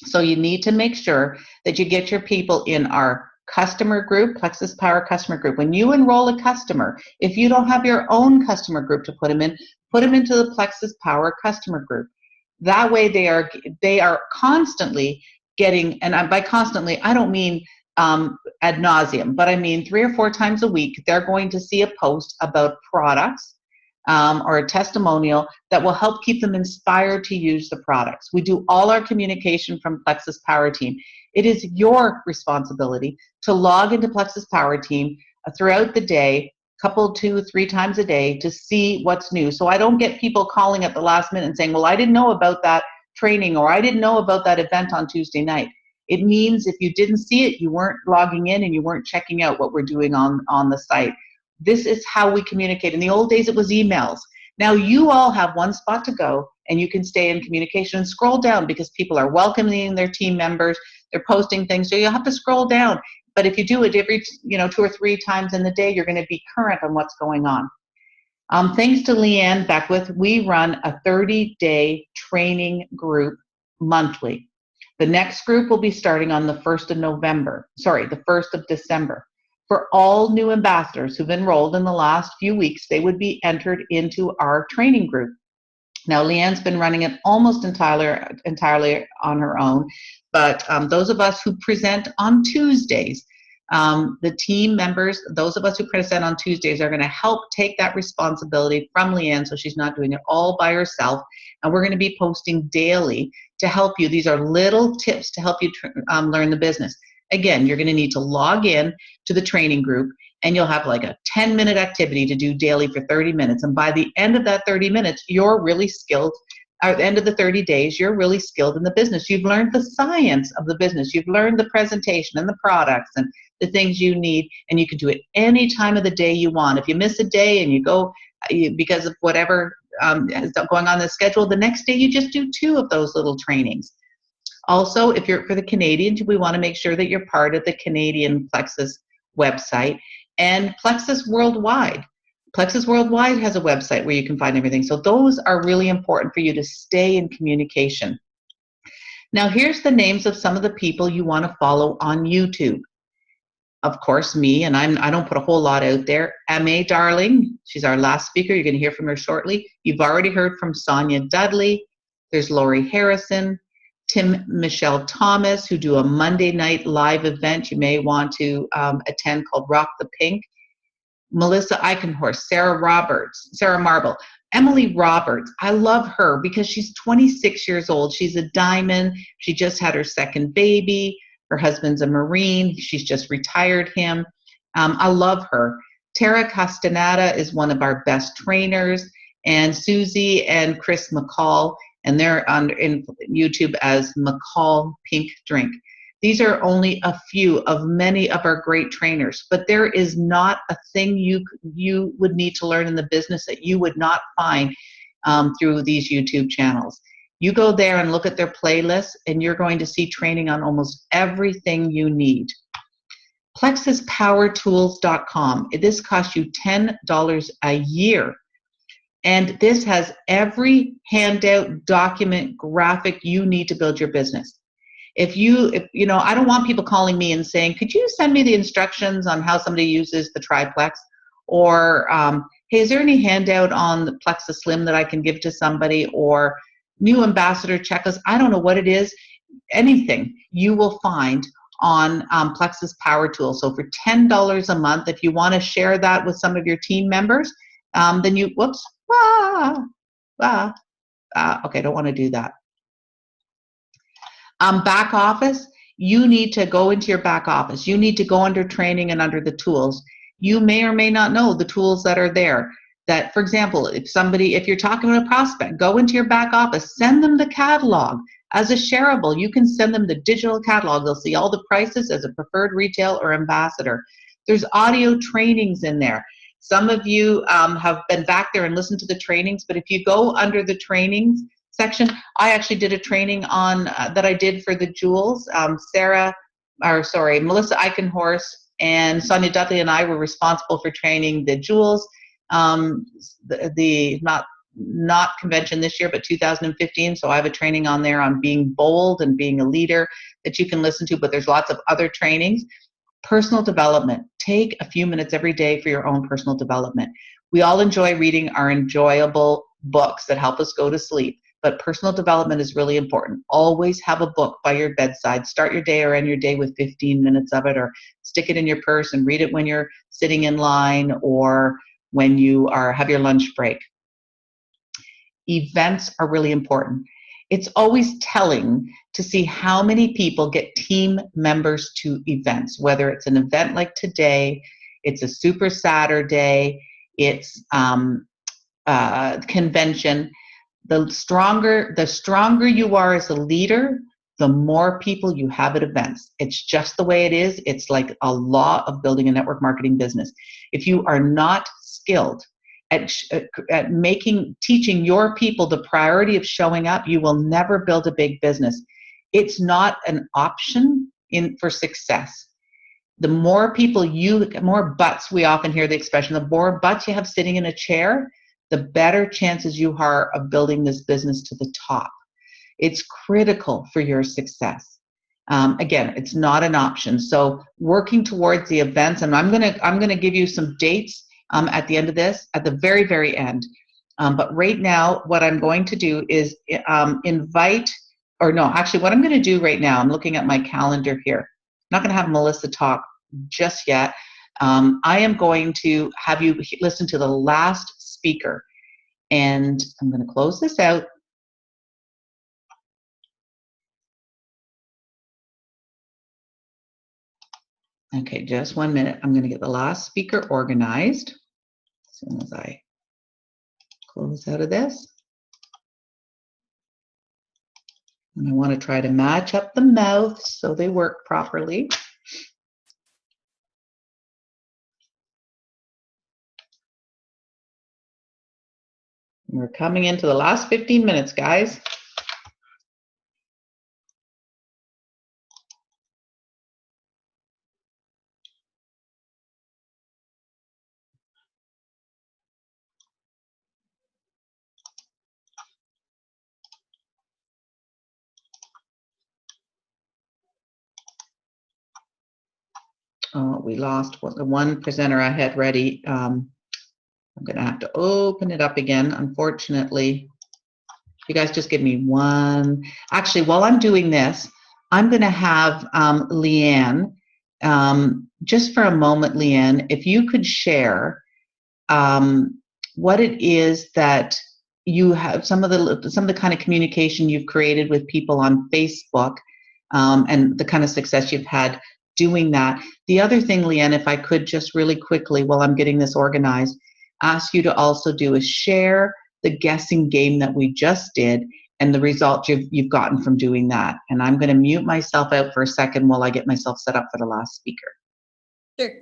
So you need to make sure that you get your people in our customer group, Plexus Power customer group. When you enroll a customer, if you don't have your own customer group to put them into the Plexus Power customer group. That way they are constantly getting, and by constantly, I don't mean ad nauseum, but I mean 3 or 4 times a week, they're going to see a post about products or a testimonial that will help keep them inspired to use the products. We do all our communication from Plexus Power Team. It is your responsibility to log into Plexus Power Team throughout the day, couple 2-3 times a day, to see what's new. So I don't get people calling at the last minute and saying, well, I didn't know about that training, or I didn't know about that event on Tuesday night. It means if you didn't see it, you weren't logging in and you weren't checking out what we're doing on the site. This is how we communicate. In the old days, it was emails. Now you all have one spot to go and you can stay in communication and scroll down, because people are welcoming their team members. They're posting things, so you'll have to scroll down. But if you do it every 2 or 3 times in the day, you're going to be current on what's going on. Thanks to Leanne Beckwith, we run a 30-day training group monthly. The next group will be starting on the 1st of December. For all new ambassadors who've enrolled in the last few weeks, they would be entered into our training group. Now, Leanne's been running it almost entirely on her own, but those of us who present on Tuesdays, the team members, those of us who present on Tuesdays, are going to help take that responsibility from Leanne, so she's not doing it all by herself. And we're going to be posting daily to help you. These are little tips to help you learn the business. Again, you're going to need to log in to the training group, and you'll have like a 10-minute activity to do daily for 30 minutes. And by the end of that 30 minutes, you're really skilled. At the end of the 30 days, you're really skilled in the business. You've learned the science of the business. You've learned the presentation and the products and the things you need, and you can do it any time of the day you want. If you miss a day and you go because of whatever is going on the schedule, the next day you just do 2 of those little trainings. Also, if you're for the Canadians, we want to make sure that you're part of the Canadian Plexus website and Plexus Worldwide. Plexus Worldwide has a website where you can find everything. So those are really important for you to stay in communication. Now, here's the names of some of the people you want to follow on YouTube. Of course, me, and I don't put a whole lot out there. Aimee Darling, she's our last speaker. You're going to hear from her shortly. You've already heard from Sonya Dudley. There's Lori Harrison, Tim Michelle Thomas, who do a Monday night live event you may want to attend called Rock the Pink. Melissa Eikenhorst, Sara Marble, Emily Roberts. I love her because she's 26 years old. She's a diamond. She just had her second baby. Her husband's a Marine. She's just retired him. I love her. Tara Castaneda is one of our best trainers, and Susie and Chris McCall, and they're in YouTube as McCall Pink Drink. These are only a few of many of our great trainers, but there is not a thing you would need to learn in the business that you would not find through these YouTube channels. You go there and look at their playlists, and you're going to see training on almost everything you need. PlexusPowerTools.com. This costs you $10 a year. And this has every handout, document, graphic you need to build your business. If I don't want people calling me and saying, could you send me the instructions on how somebody uses the triplex? Or, hey, is there any handout on the Plexus Slim that I can give to somebody? Or new ambassador checklist? I don't know what it is. Anything you will find on Plexus Power Tool. So for $10 a month, if you want to share that with some of your team members, then you, okay, don't want to do that. Back office, you need to go into your back office. You need to go under training and under the tools. You may or may not know the tools that are there. That, for example, if you're talking to a prospect, go into your back office, send them the catalog as a shareable. You can send them the digital catalog. They'll see all the prices as a preferred retail or ambassador. There's audio trainings in there. Some of you have been back there and listened to the trainings, but if you go under the trainings section, I actually did a training on that I did for the jewels. Melissa Eikenhorst and Sonya Dudley and I were responsible for training the jewels. The not convention this year, but 2015. So I have a training on there on being bold and being a leader that you can listen to, but there's lots of other trainings. Personal development. Take a few minutes every day for your own personal development. We all enjoy reading our enjoyable books that help us go to sleep, but personal development is really important. Always have a book by your bedside. Start your day or end your day with 15 minutes of it, or stick it in your purse and read it when you're sitting in line or when you have your lunch break. Events are really important. It's always telling to see how many people get team members to events, whether it's an event like today, it's a Super Saturday, it's convention. The stronger you are as a leader, the more people you have at events. It's just the way it is. It's like a law of building a network marketing business. If you are not skilled at teaching your people the priority of showing up, you will never build a big business. It's not an option for success. The more more butts, we often hear the expression, the more butts you have sitting in a chair, the better chances you are of building this business to the top. It's critical for your success. Again, it's not an option. So working towards the events, and I'm gonna give you some dates at the end of this, at the very, very end. But right now, what I'm going to do is what I'm going to do right now, I'm looking at my calendar here. I'm not going to have Melissa talk just yet. I am going to have you listen to the last speaker, and I'm going to close this out. Okay, just 1 minute. I'm going to get the last speaker organized as soon as I close out of this. And I want to try to match up the mouths so they work properly. We're coming into the last 15 minutes, guys. We lost the one presenter I had ready. I'm going to have to open it up again. Unfortunately, you guys just give me one. Actually, while I'm doing this, I'm going to have Leanne, just for a moment, Leanne, if you could share what it is that you have, some of the kind of communication you've created with people on Facebook, and the kind of success you've had doing that. The other thing, Leanne, if I could just really quickly, while I'm getting this organized, ask you to also do is share the guessing game that we just did and the results you've gotten from doing that. And I'm going to mute myself out for a second while I get myself set up for the last speaker. Sure.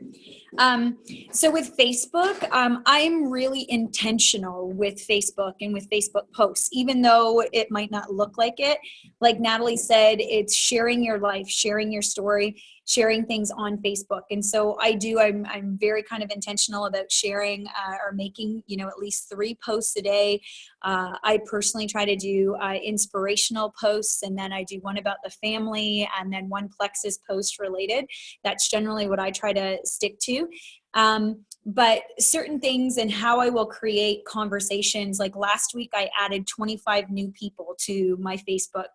So with Facebook, I'm really intentional with Facebook and with Facebook posts, even though it might not look like it. Like Natalie said, it's sharing your life, sharing your story, sharing things on Facebook. And so I'm very kind of intentional about sharing or making, at least 3 posts a day. I personally try to do inspirational posts, and then I do one about the family, and then one Plexus post related. That's generally what I try to stick to. But certain things and how I will create conversations, like last week I added 25 new people to my Facebook,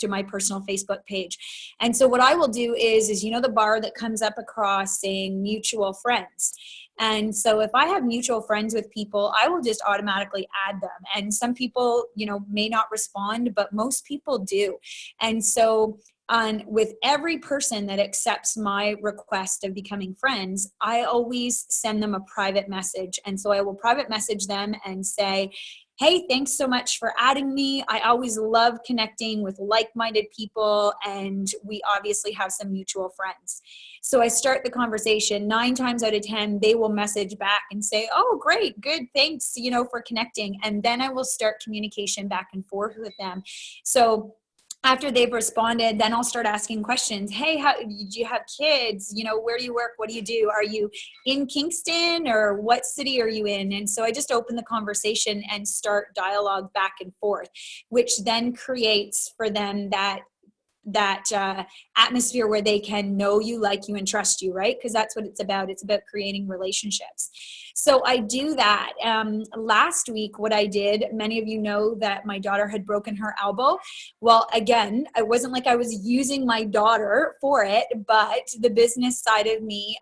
to my personal Facebook page. And so what I will do is the bar that comes up across saying mutual friends. And so if I have mutual friends with people, I will just automatically add them. And some people, may not respond, but most people do. And so with every person that accepts my request of becoming friends, I always send them a private message. And so I will private message them and say, hey, thanks so much for adding me. I always love connecting with like-minded people, and we obviously have some mutual friends. So I start the conversation. 9 times out of 10, they will message back and say, oh, great, good, thanks, for connecting. And then I will start communication back and forth with them. So after they've responded, then I'll start asking questions. Hey, do you have kids? Where do you work? What do you do? Are you in Kingston, or what city are you in? And so I just open the conversation and start dialogue back and forth, which then creates for them that atmosphere where they can know you, like you, and trust you, right? Because that's what it's about. It's about creating relationships. So I do that. Last week, what I did, many of you know that my daughter had broken her elbow. Well, again, it wasn't like I was using my daughter for it, but the business side of me,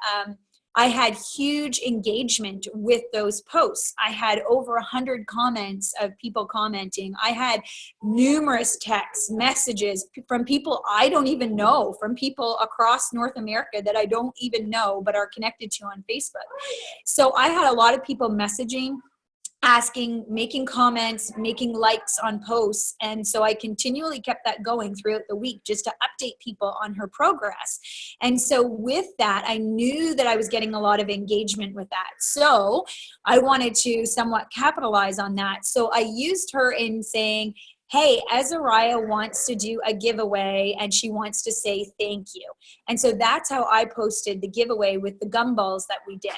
I had huge engagement with those posts. I had over 100 comments of people commenting. I had numerous texts, messages from people I don't even know, from people across North America that I don't even know but are connected to on Facebook. So I had a lot of people messaging, asking, making comments, making likes on posts. And so I continually kept that going throughout the week just to update people on her progress. And so with that, I knew that I was getting a lot of engagement with that. So I wanted to somewhat capitalize on that. So I used her in saying, hey, Azariah wants to do a giveaway and she wants to say thank you. And so that's how I posted the giveaway with the gumballs that we did.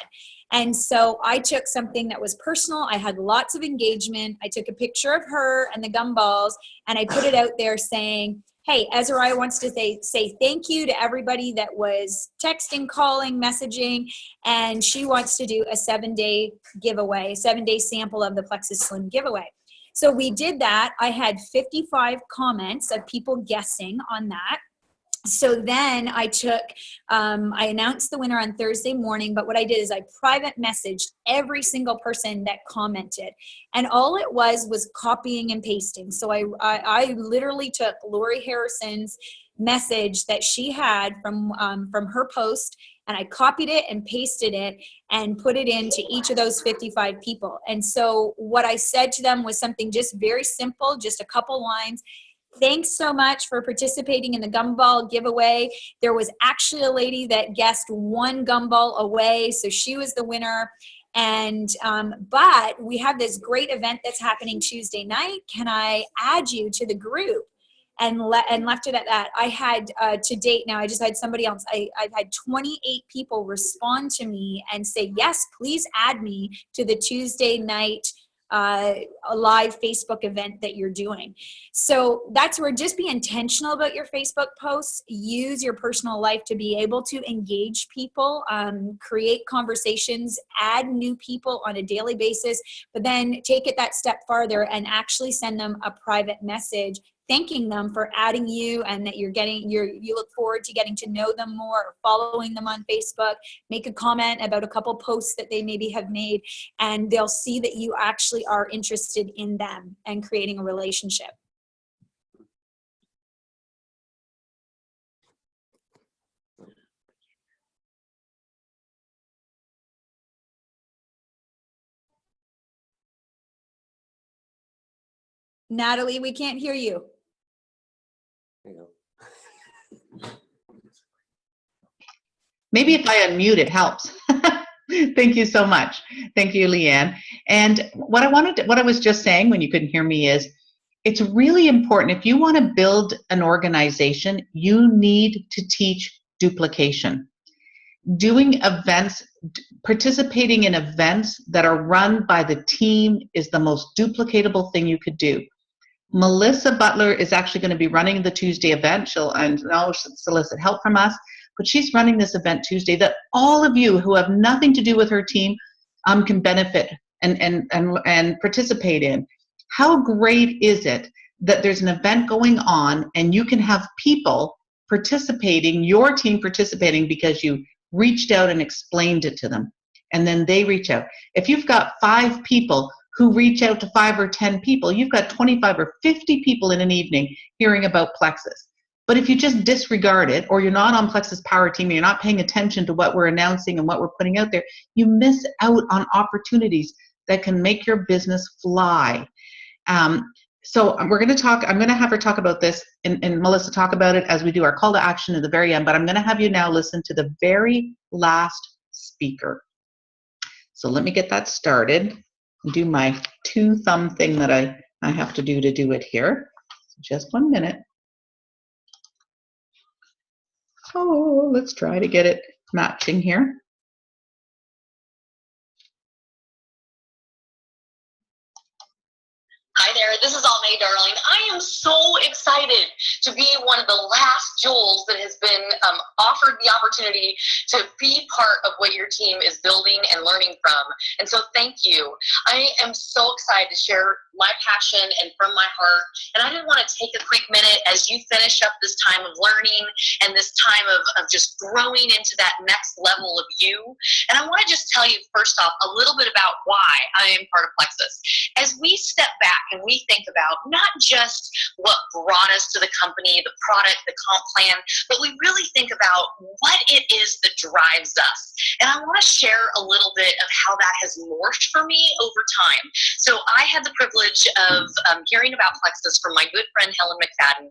And so I took something that was personal. I had lots of engagement. I took a picture of her and the gumballs and I put it out there saying, hey, Azariah wants to say thank you to everybody that was texting, calling, messaging, and she wants to do a 7-day giveaway, 7-day sample of the Plexus Slim giveaway. So we did that. I had 55 comments of people guessing on that. So then I I announced the winner on Thursday morning, but what I did is I private messaged every single person that commented. And all it was copying and pasting. So I literally took Lori Harrison's message that she had from her post, and I copied it and pasted it and put it into each of those 55 people. And so what I said to them was something just very simple, just a couple lines. Thanks so much for participating in the gumball giveaway. There was actually a lady that guessed one gumball away, so she was the winner. And but we have this great event that's happening Tuesday night. Can I add you to the group? And left it at that. I had to date now, I just had somebody else. I've had 28 people respond to me and say, yes, please add me to the Tuesday night a live Facebook event that you're doing. So that's where just be intentional about your Facebook posts. Use your personal life to be able to engage people, create conversations, add new people on a daily basis, but then take it that step farther and actually send them a private message thanking them for adding you, and that you look forward to getting to know them more, or following them on Facebook. Make a comment about a couple posts that they maybe have made, and they'll see that you actually are interested in them and creating a relationship. Natalie, we can't hear you. Maybe if I unmute, it helps. Thank you so much. Thank you, Leanne. And what I was just saying when you couldn't hear me is, it's really important. If you want to build an organization, you need to teach duplication. Doing events, participating in events that are run by the team is the most duplicatable thing you could do. Melissa Butler is actually going to be running the Tuesday event. She'll solicit help from us, but she's running this event Tuesday that all of you who have nothing to do with her team can benefit and participate in. How great is it that there's an event going on and you can have people participating, your team participating, because you reached out and explained it to them, and then they reach out. If you've got 5 people who reach out to 5 or 10 people, you've got 25 or 50 people in an evening hearing about Plexus. But if you just disregard it, or you're not on Plexus Power Team, and you're not paying attention to what we're announcing and what we're putting out there, you miss out on opportunities that can make your business fly. So I'm going to have her talk about this, and Melissa talk about it as we do our call to action at the very end, but I'm going to have you now listen to the very last speaker. So let me get that started and do my 2-thumb thing that I have to do it here. So just 1 minute. Oh, let's try to get it matching here. Hi there, this is Aimee Darling. I am so excited to be one of the last jewels that has been offered the opportunity to be part of what your team is building and learning from. And so thank you. I am so excited to share my passion and from my heart. And I didn't want to take a quick minute as you finish up this time of learning and this time of just growing into that next level of you. And I want to just tell you first off a little bit about why I am part of Plexus. As we step back and we think about not just what brought us to the company, the product, the comp plan, but we really think about what it is that drives us. And I want to share a little bit of how that has morphed for me over time. So I had the privilege of hearing about Plexus from my good friend Helen McFadden,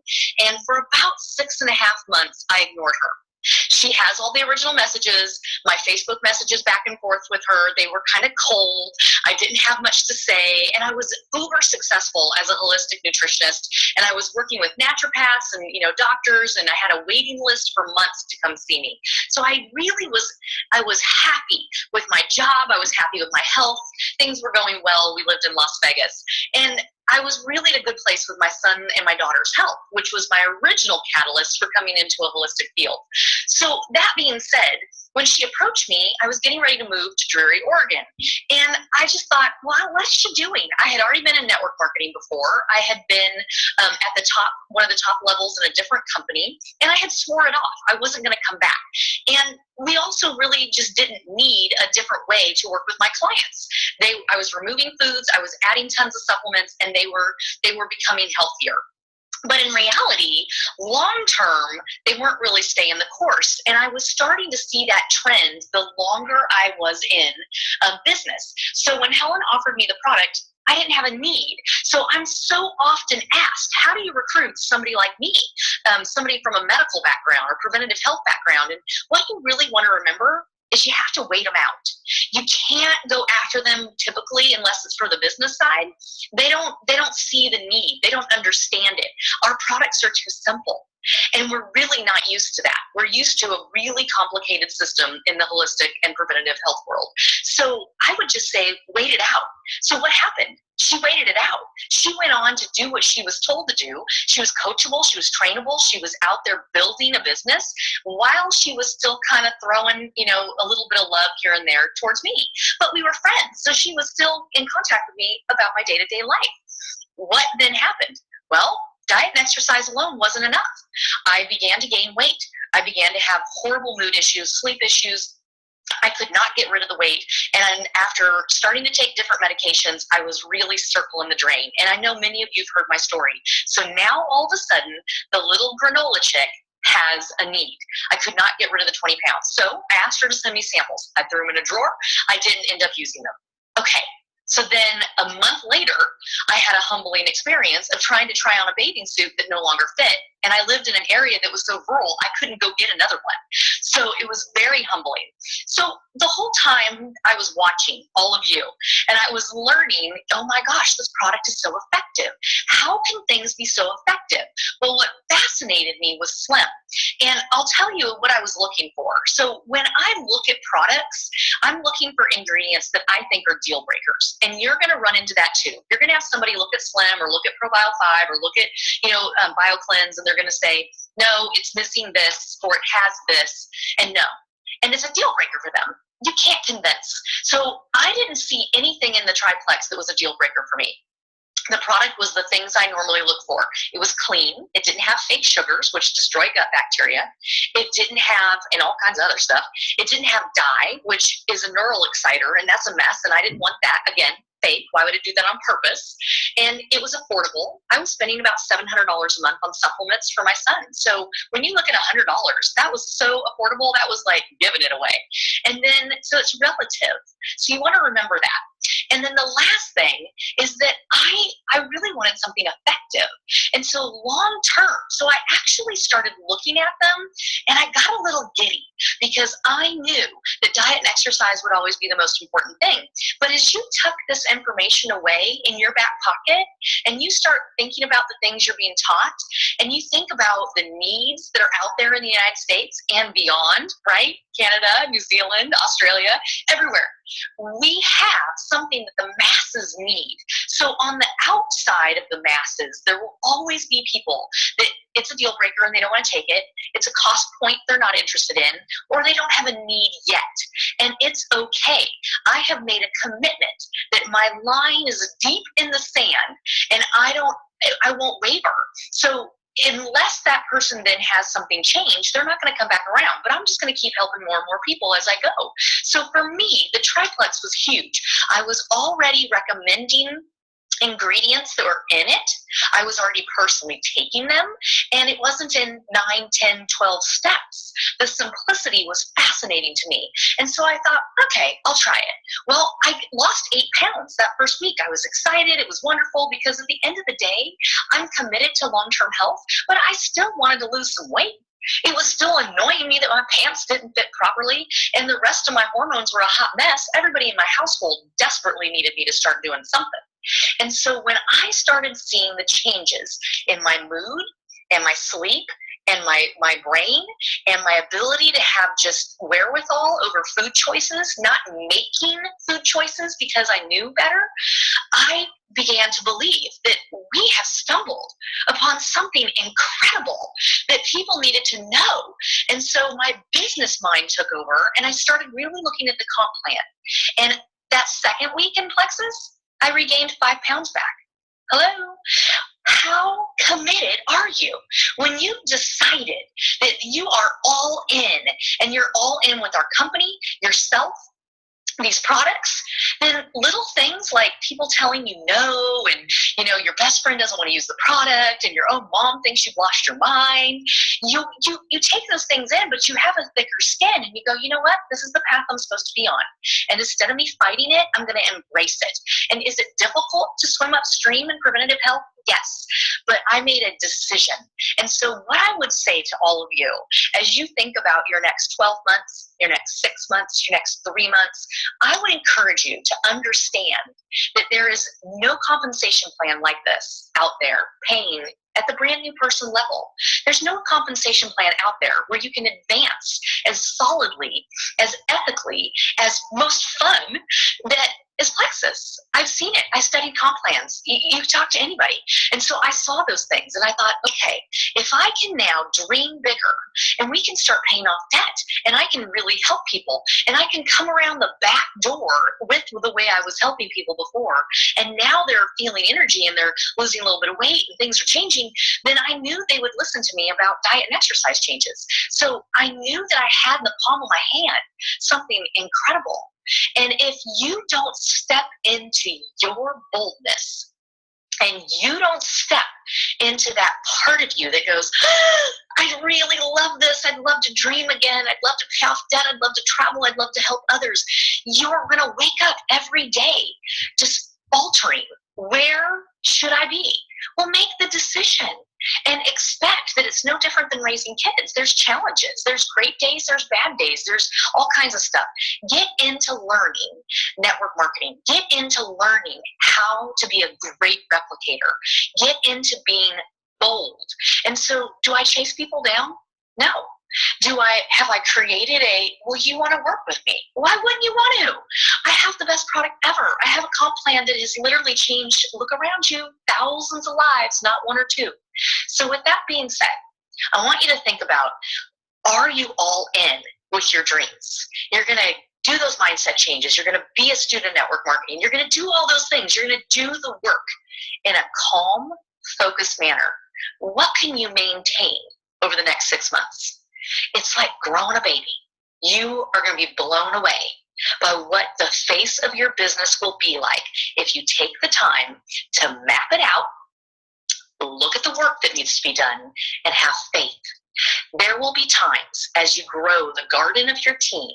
and for about 6.5 months, I ignored her. She has all the original messages, my Facebook messages back and forth with her. They were kind of cold. I didn't have much to say, and I was uber successful as a holistic nutritionist, and I was working with naturopaths and doctors, and I had a waiting list for months to come see me. So I was happy with my job. I was happy with my health. Things were going well. We lived in Las Vegas, and I was really in a good place with my son and my daughter's health, which was my original catalyst for coming into a holistic field. So that being said, when she approached me, I was getting ready to move to Drury, Oregon. And I just thought, wow, what is she doing? I had already been in network marketing before. I had been at the top, one of the top levels in a different company, and I had swore it off. I wasn't going to come back. And we also really just didn't need a different way to work with my clients. I was removing foods, I was adding tons of supplements, and they were becoming healthier. But in reality, long term, they weren't really staying the course. And I was starting to see that trend the longer I was in business. So when Helen offered me the product, I didn't have a need. So I'm so often asked, how do you recruit somebody like me, somebody from a medical background or preventative health background? And what you really want to remember is you have to wait them out. You can't go after them typically unless it's for the business side. They don't see the need. They don't understand it. Our products are too simple. And we're really not used to that. We're used to a really complicated system in the holistic and preventative health world. So I would just say, wait it out. So what happened? She waited it out. She went on to do what she was told to do. She was coachable. She was trainable. She was out there building a business while she was still kind of throwing, a little bit of love here and there towards me. But we were friends. So she was still in contact with me about my day-to-day life. What then happened? Well, diet and exercise alone wasn't enough. I began to gain weight. I began to have horrible mood issues, sleep issues. I could not get rid of the weight. And after starting to take different medications, I was really circling the drain. And I know many of you have heard my story. So now all of a sudden, the little granola chick has a need. I could not get rid of the 20 pounds. So I asked her to send me samples. I threw them in a drawer. I didn't end up using them. Okay. So then a month later, I had a humbling experience of trying to try on a bathing suit that no longer fit. And I lived in an area that was so rural, I couldn't go get another one. So it was very humbling. So the whole time I was watching all of you and I was learning, oh my gosh, this product is so effective. How can things be so effective? Well, what fascinated me was Slim. And I'll tell you what I was looking for. So when I look at products, I'm looking for ingredients that I think are deal breakers. And you're going to run into that too. You're going to have somebody look at Slim or look at ProBio 5 or look at, BioCleanse, and they're going to say, no, it's missing this, or it has this, and no. And it's a deal breaker for them. You can't convince. So I didn't see anything in the triplex that was a deal breaker for me. The product was the things I normally look for. It was clean. It didn't have fake sugars, which destroy gut bacteria. It didn't have, and all kinds of other stuff. It didn't have dye, which is a neural exciter, and that's a mess, and I didn't want that. Again, fake. Why would it do that on purpose? And it was affordable. I was spending about $700 a month on supplements for my son. So when you look at $100, that was so affordable. That was like giving it away. And then, so it's relative. So you want to remember that. And then the last thing is that I really wanted something effective. And so long term, so I actually started looking at them and I got a little giddy because I knew that diet and exercise would always be the most important thing. But as you tuck this information away in your back pocket and you start thinking about the things you're being taught and you think about the needs that are out there in the United States and beyond, right? Canada, New Zealand, Australia, everywhere. We have something that the masses need. So on the outside of the masses, there will always be people that it's a deal breaker and they don't want to take it. It's a cost point they're not interested in, or they don't have a need yet. And it's okay. I have made a commitment that my line is deep in the sand and I won't waver. So unless that person then has something change, they're not going to come back around. But I'm just going to keep helping more and more people as I go. So for me, the triplex was huge. I was already recommending ingredients that were in it. I was already personally taking them, and it wasn't in 9, 10, 12 steps. The simplicity was fascinating to me. And so I thought, okay, I'll try it. Well, I lost 8 pounds that first week. I was excited. It was wonderful because at the end of the day, I'm committed to long-term health, but I still wanted to lose some weight. It was still annoying me that my pants didn't fit properly and the rest of my hormones were a hot mess. Everybody in my household desperately needed me to start doing something. And so when I started seeing the changes in my mood and my sleep and my brain and my ability to have just wherewithal over food choices, not making food choices because I knew better, I began to believe that we have stumbled upon something incredible that people needed to know. And so my business mind took over and I started really looking at the comp plan. And that second week in Plexus, I regained 5 pounds back. Hello? How committed are you when you decided that you are all in and you're all in with our company, yourself, these products, then little things like people telling you no, and your best friend doesn't want to use the product, and your own mom thinks you've lost your mind. You take those things in, but you have a thicker skin, and you go, you know what? This is the path I'm supposed to be on. And instead of me fighting it, I'm going to embrace it. And is it difficult to swim upstream in preventative health? Yes, but I made a decision. And so what I would say to all of you, as you think about your next 12 months, your next 6 months, your next 3 months, I would encourage you to understand that there is no compensation plan like this out there paying at the brand new person level. There's no compensation plan out there where you can advance as solidly, as ethically, as most fun that is Plexus. I've seen it. I studied comp plans. You talk to anybody. And so I saw those things and I thought, okay, if I can now dream bigger and we can start paying off debt and I can really help people and I can come around the back door with the way I was helping people before, and now they're feeling energy and they're losing a little bit of weight and things are changing, then I knew they would listen to me about diet and exercise changes. So I knew that I had in the palm of my hand something incredible. And if you don't step into your boldness and you don't step into that part of you that goes, I really love this. I'd love to dream again. I'd love to pay off debt. I'd love to travel. I'd love to help others. You're going to wake up every day just faltering. Where should I be? Well, make the decision and expect that it's no different than raising kids. There's challenges. There's great days. There's bad days. There's all kinds of stuff. Get into learning network marketing. Get into learning how to be a great replicator. Get into being bold. And so do I chase people down? No. Have I created well, you want to work with me? Why wouldn't you want to? I have the best product ever. I have a comp plan that has literally changed, look around you, thousands of lives, not 1 or 2. So with that being said, I want you to think about, are you all in with your dreams? You're going to do those mindset changes. You're going to be a student of network marketing. You're going to do all those things. You're going to do the work in a calm, focused manner. What can you maintain over the next 6 months? It's like growing a baby. You are going to be blown away by what the face of your business will be like if you take the time to map it out, look at the work that needs to be done, and have faith. There will be times as you grow the garden of your team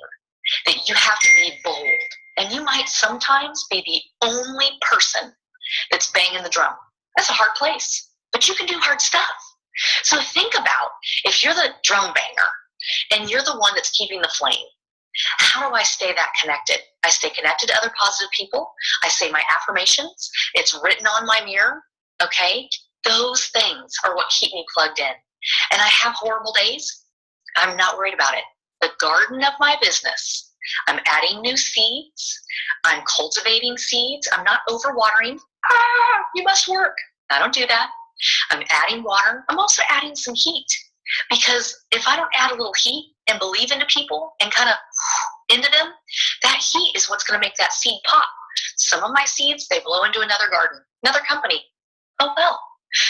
that you have to be bold. And you might sometimes be the only person that's banging the drum. That's a hard place, but you can do hard stuff. So think about, if you're the drum banger and you're the one that's keeping the flame, how do I stay that connected? I stay connected to other positive people. I say my affirmations. It's written on my mirror, okay? Those things are what keep me plugged in. And I have horrible days. I'm not worried about it. The garden of my business, I'm adding new seeds. I'm cultivating seeds. I'm not overwatering. You must work. I don't do that. I'm adding water. I'm also adding some heat, because if I don't add a little heat and believe into people and kind of into them, that heat is what's going to make that seed pop. Some of my seeds, they blow into another garden, another company. Oh, well.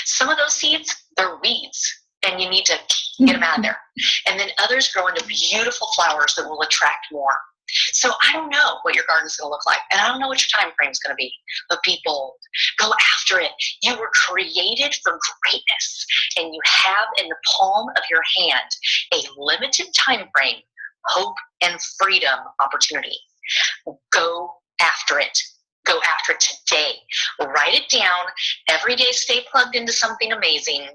Some of those seeds, they're weeds, and you need to get them out of there. And then others grow into beautiful flowers that will attract more. So I don't know what your garden's going to look like, and I don't know what your time frame is going to be, but be bold. Go after it. You were created for greatness, and you have in the palm of your hand a limited time frame, hope, and freedom opportunity. Go after it. Go after it today. Write it down. Every day stay plugged into something amazing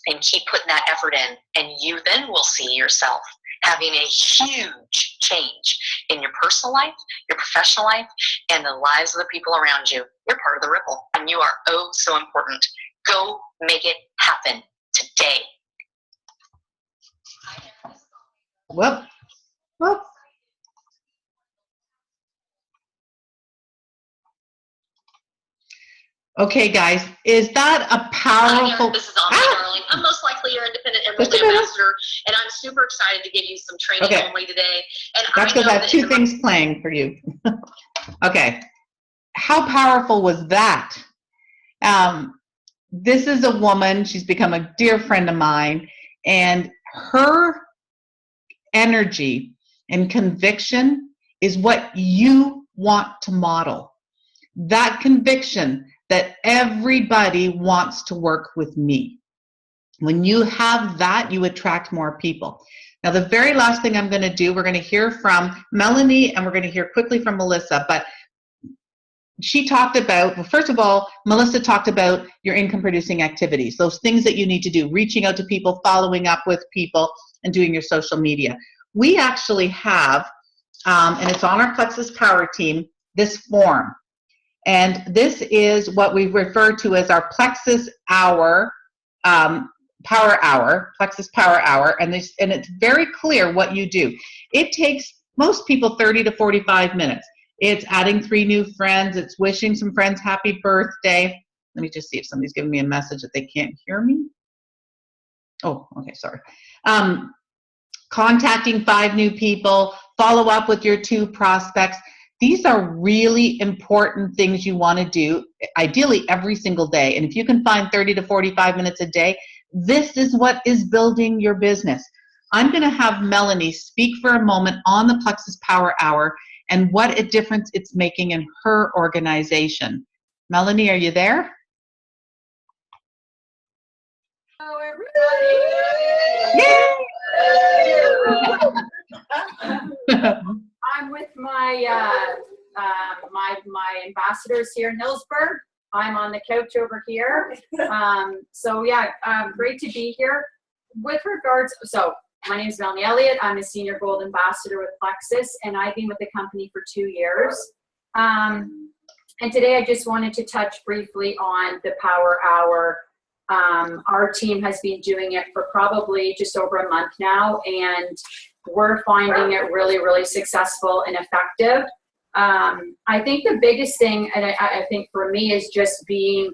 and keep putting that effort in. And you then will see yourself having a huge change in your personal life, your professional life, and the lives of the people around you. You're part of the ripple, and you are oh so important. Go make it happen today. Whoop. Whoop. Okay, guys, is that a powerful? This is Aimee Darling. I'm most likely your independent Emerald ambassador, and I'm super excited to give you some training only today. And that's because I have two things playing for you. Okay, how powerful was that? This is a woman. She's become a dear friend of mine, and her energy and conviction is what you want to model. That conviction that everybody wants to work with me. When you have that, you attract more people. Now, the very last thing I'm going to do, we're going to hear from Melanie, and we're going to hear quickly from Melissa, but she talked about, well, first of all, Melissa talked about your income producing activities, those things that you need to do, reaching out to people, following up with people, and doing your social media. We actually have, and it's on our Plexus Power team, this form. And this is what we refer to as our Plexus Hour, Power Hour, Plexus Power Hour, and it's very clear what you do. It takes most people 30 to 45 minutes. It's adding 3 new friends. It's wishing some friends happy birthday. Let me just see if somebody's giving me a message that they can't hear me. Oh, okay, sorry. Contacting 5 new people, follow up with your 2 prospects. These are really important things you want to do, ideally every single day. And if you can find 30 to 45 minutes a day, this is what is building your business. I'm going to have Melanie speak for a moment on the Plexus Power Hour and what a difference it's making in her organization. Melanie, are you there? Hello, everybody. Yay! I'm with my my ambassadors here in Hillsburg. I'm on the couch over here. So yeah, great to be here. With regards, so my name is Melanie Elliott. I'm a senior gold ambassador with Plexus, and I've been with the company for 2 years. And today I just wanted to touch briefly on the Power Hour. Our team has been doing it for probably just over a month now, and we're finding it really, really successful and effective. I think the biggest thing, and I think for me, is just being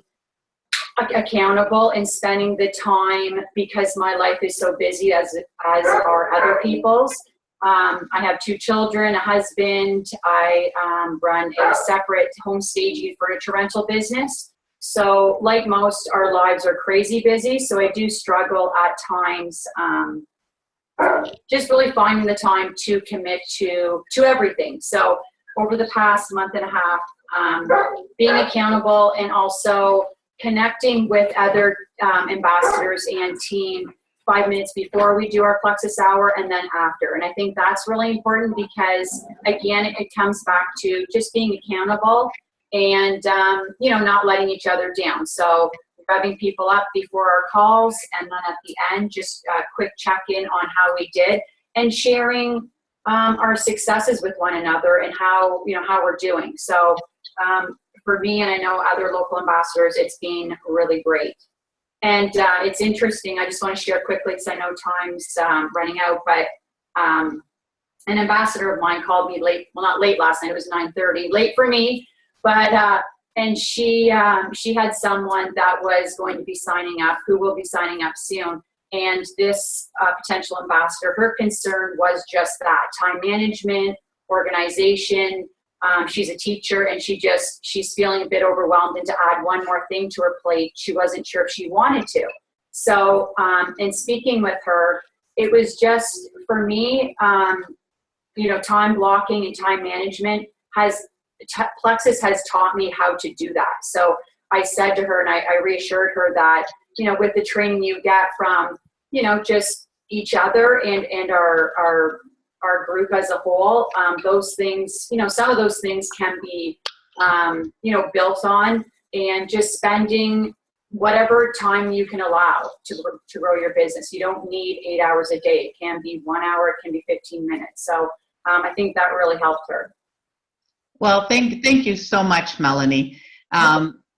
accountable and spending the time, because my life is so busy as are other people's. I have 2 children, a husband. I run a separate home staging furniture rental business. So like most, our lives are crazy busy. So I do struggle at times just really finding the time to commit to everything. So over the past month and a half, being accountable and also connecting with other ambassadors and team 5 minutes before we do our Plexus Hour and then after. And I think that's really important because, again, it comes back to just being accountable and, you know, not letting each other down. So revving people up before our calls, and then at the end, just a quick check-in on how we did, and sharing our successes with one another and how, you know, how we're doing. So for me, and I know other local ambassadors, it's been really great. And it's interesting, I just want to share quickly because I know time's running out, but an ambassador of mine called me late, well, not late last night, it was 9:30, late for me, but And she had someone that was going to be signing up, who will be signing up soon. And this potential ambassador, her concern was just that: time management, organization. She's a teacher, and she's feeling a bit overwhelmed, and to add one more thing to her plate, she wasn't sure if she wanted to. So, in speaking with her, it was just, for me, time blocking and time management Plexus has taught me how to do that. So I said to her, and I reassured her that, with the training you get from, just each other and our group as a whole, those things, some of those things can be, built on, and just spending whatever time you can allow to grow your business. You don't need 8 hours a day. It can be 1 hour, it can be 15 minutes. So I think that really helped her. Well, thank you so much, Melanie.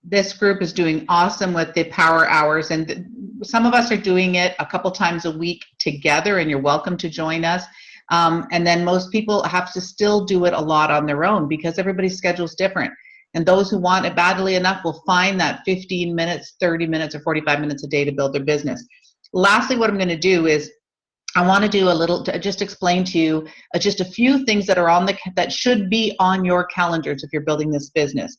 This group is doing awesome with the power hours, and some of us are doing it a couple times a week together, and you're welcome to join us. And then most people have to still do it a lot on their own because everybody's schedule is different. And those who want it badly enough will find that 15 minutes, 30 minutes, or 45 minutes a day to build their business. Lastly, what I'm going to do is I want to do just explain to you just a few things that are that should be on your calendars if you're building this business.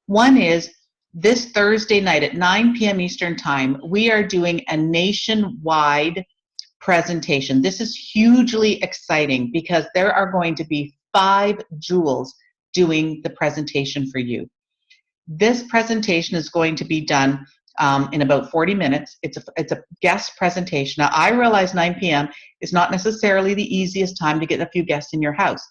One is this Thursday night at 9 p.m. Eastern Time, we are doing a nationwide presentation. This is hugely exciting because there are going to be 5 jewels doing the presentation for you. This presentation is going to be done in about 40 minutes. It's a guest presentation. Now, I realize 9 p.m. is not necessarily the easiest time to get a few guests in your house.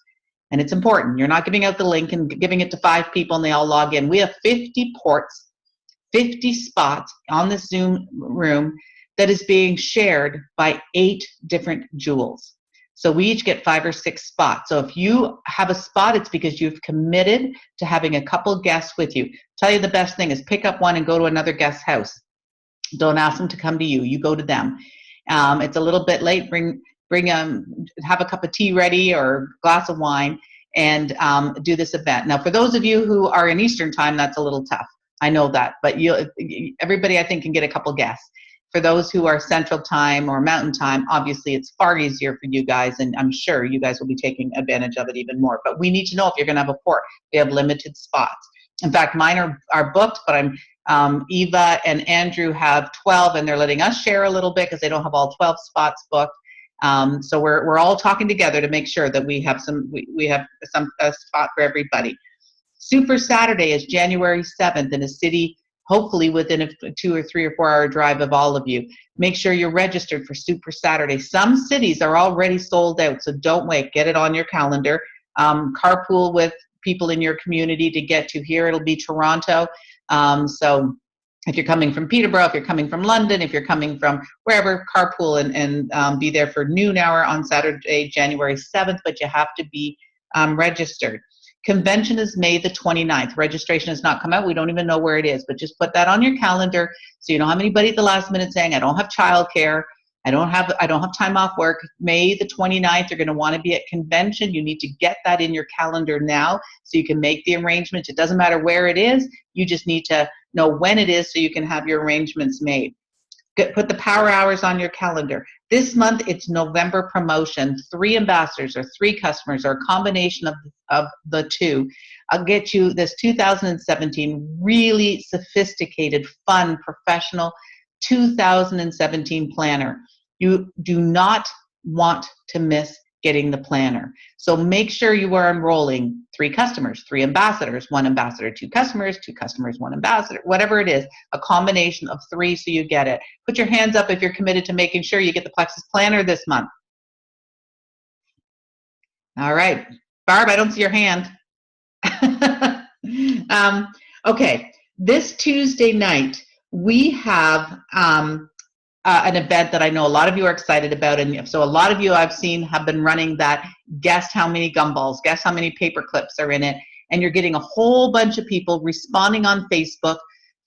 And it's important. You're not giving out the link and giving it to 5 people and they all log in. We have 50 ports, 50 spots on the Zoom room that is being shared by 8 different jewels. So we each get 5 or 6 spots. So if you have a spot, it's because you've committed to having a couple guests with you. Tell you the best thing is pick up one and go to another guest's house. Don't ask them to come to you. You go to them. It's a little bit late. Have a cup of tea ready or a glass of wine and do this event. Now, for those of you who are in Eastern Time, that's a little tough. I know that, but everybody I think can get a couple guests. For those who are Central Time or Mountain Time, obviously it's far easier for you guys, and I'm sure you guys will be taking advantage of it even more. But we need to know if you're going to have a port. We have limited spots. In fact, mine are booked, but Eva and Andrew have 12, and they're letting us share a little bit because they don't have all 12 spots booked. So we're all talking together to make sure that we have a spot for everybody. Super Saturday is January 7th in a city, hopefully within a 2 or 3 or 4 hour drive of all of you. Make sure you're registered for Super Saturday. Some cities are already sold out, so don't wait. Get it on your calendar. Carpool with people in your community to get to here. It'll be Toronto. So if you're coming from Peterborough, if you're coming from London, if you're coming from wherever, carpool and be there for noon hour on Saturday, January 7th, but you have to be registered. Convention is May the 29th. Registration has not come out. We don't even know where it is, but just put that on your calendar so you don't have anybody at the last minute saying, I don't have childcare. I don't have time off work. May the 29th, you're going to want to be at convention. You need to get that in your calendar now so you can make the arrangements. It doesn't matter where it is. You just need to know when it is so you can have your arrangements made. Put the power hours on your calendar. This month, it's November promotion. 3 ambassadors or 3 customers or a combination of the 2. I'll get you this 2017 really sophisticated, fun, professional 2017 planner. You do not want to miss getting the planner. So make sure you are enrolling 3 customers, 3 ambassadors, 1 ambassador, 2 customers, 2 customers, 1 ambassador, whatever it is, a combination of 3 so you get it. Put your hands up if you're committed to making sure you get the Plexus planner this month. All right. Barb, I don't see your hand. Okay. This Tuesday night, we have an event that I know a lot of you are excited about, and so a lot of you I've seen have been running that guess how many gumballs, guess how many paper clips are in it, and you're getting a whole bunch of people responding on Facebook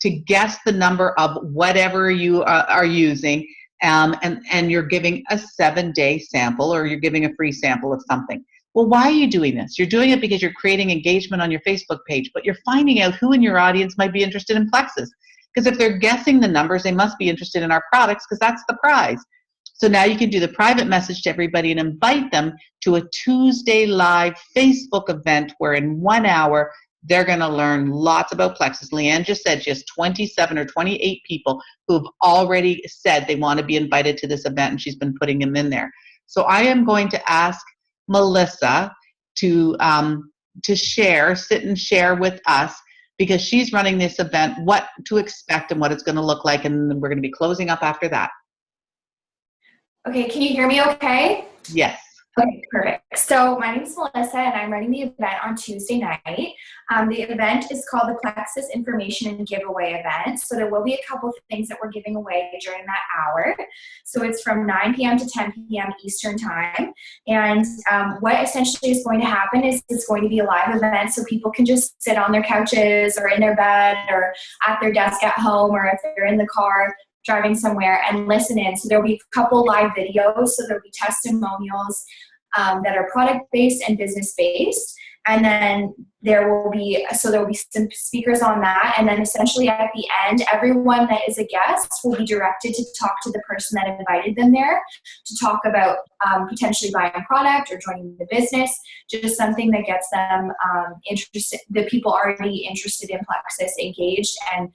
to guess the number of whatever you are using, and you're giving a 7-day sample or you're giving a free sample of something. Well, why are you doing this? You're doing it because you're creating engagement on your Facebook page, but you're finding out who in your audience might be interested in Plexus. Because if they're guessing the numbers, they must be interested in our products because that's the prize. So now you can do the private message to everybody and invite them to a Tuesday live Facebook event where in 1 hour, they're going to learn lots about Plexus. Leanne just said she has 27 or 28 people who've already said they want to be invited to this event, and she's been putting them in there. So I am going to ask Melissa to share, sit and share with us, because she's running this event, what to expect and what it's going to look like, and then we're going to be closing up after that. Okay, can you hear me okay? Yes. Okay, perfect. So my name is Melissa, and I'm running the event on Tuesday night. The event is called the Plexus Information and Giveaway Event. So there will be a couple of things that we're giving away during that hour. So it's from 9 p.m. to 10 p.m. Eastern Time. And what essentially is going to happen is it's going to be a live event, so people can just sit on their couches or in their bed or at their desk at home, or if they're in the car driving somewhere, and listen in. So there'll be a couple live videos. So there'll be testimonials that are product-based and business-based. And then there will be some speakers on that. And then essentially at the end, everyone that is a guest will be directed to talk to the person that invited them there to talk about potentially buying a product or joining the business, just something that gets them interested, the people already interested in Plexus engaged, and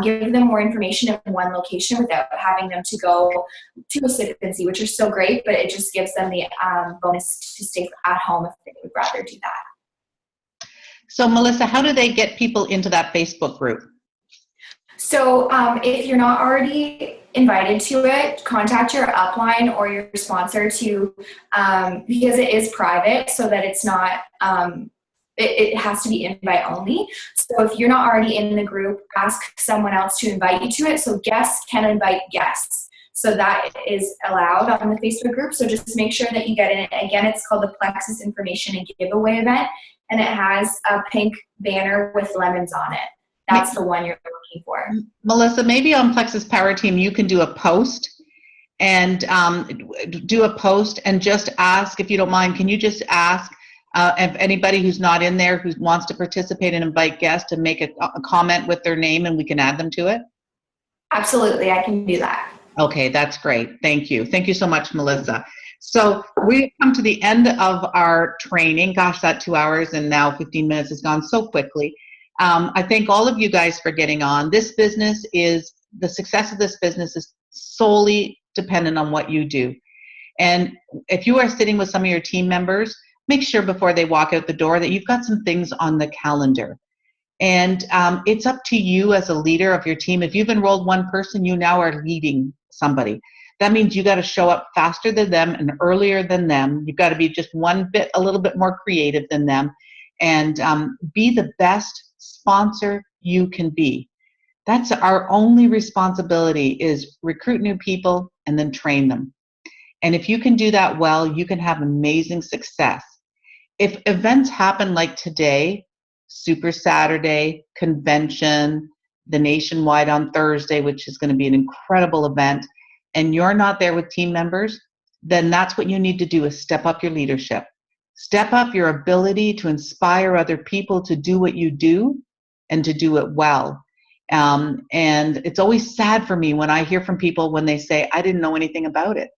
give them more information in one location without having them to go to a sip and see, which are still great, but it just gives them the bonus to stay at home if they would rather do that. So Melissa, how do they get people into that Facebook group? So if you're not already invited to it, contact your upline or your sponsor to, because it is private, so that it's not, it has to be invite only. So if you're not already in the group, ask someone else to invite you to it. So guests can invite guests. So that is allowed on the Facebook group. So just make sure that you get in it. Again, it's called the Plexus Information and Giveaway Event, and it has a pink banner with lemons on it. That's the one you're looking for. Melissa, maybe on Plexus Power Team, you can do a post and just ask, if you don't mind, can you just ask if anybody who's not in there who wants to participate and invite guests to make a comment with their name, and we can add them to it? Absolutely, I can do that. Okay, that's great. Thank you. Thank you so much, Melissa. So we've come to the end of our training. Gosh, that 2 hours and now 15 minutes has gone so quickly. I thank all of you guys for getting on. The success of this business is solely dependent on what you do. And if you are sitting with some of your team members, make sure before they walk out the door that you've got some things on the calendar. And it's up to you as a leader of your team. If you've enrolled one person, you now are leading somebody. That means you got to show up faster than them and earlier than them. You've got to be just a little bit more creative than them, and be the best sponsor you can be. That's our only responsibility, is recruit new people and then train them. And if you can do that well, you can have amazing success. If events happen like today, Super Saturday, convention, the Nationwide on Thursday, which is going to be an incredible event, and you're not there with team members, then that's what you need to do, is step up your leadership. Step up your ability to inspire other people to do what you do and to do it well. And it's always sad for me when I hear from people when they say, I didn't know anything about it.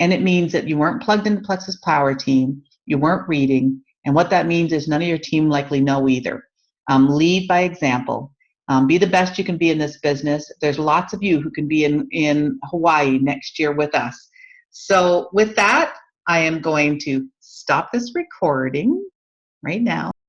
And it means that you weren't plugged into Plexus Power Team, you weren't reading, and what that means is none of your team likely know either. Lead by example. Be the best you can be in this business. There's lots of you who can be in Hawaii next year with us. So with that, I am going to stop this recording right now.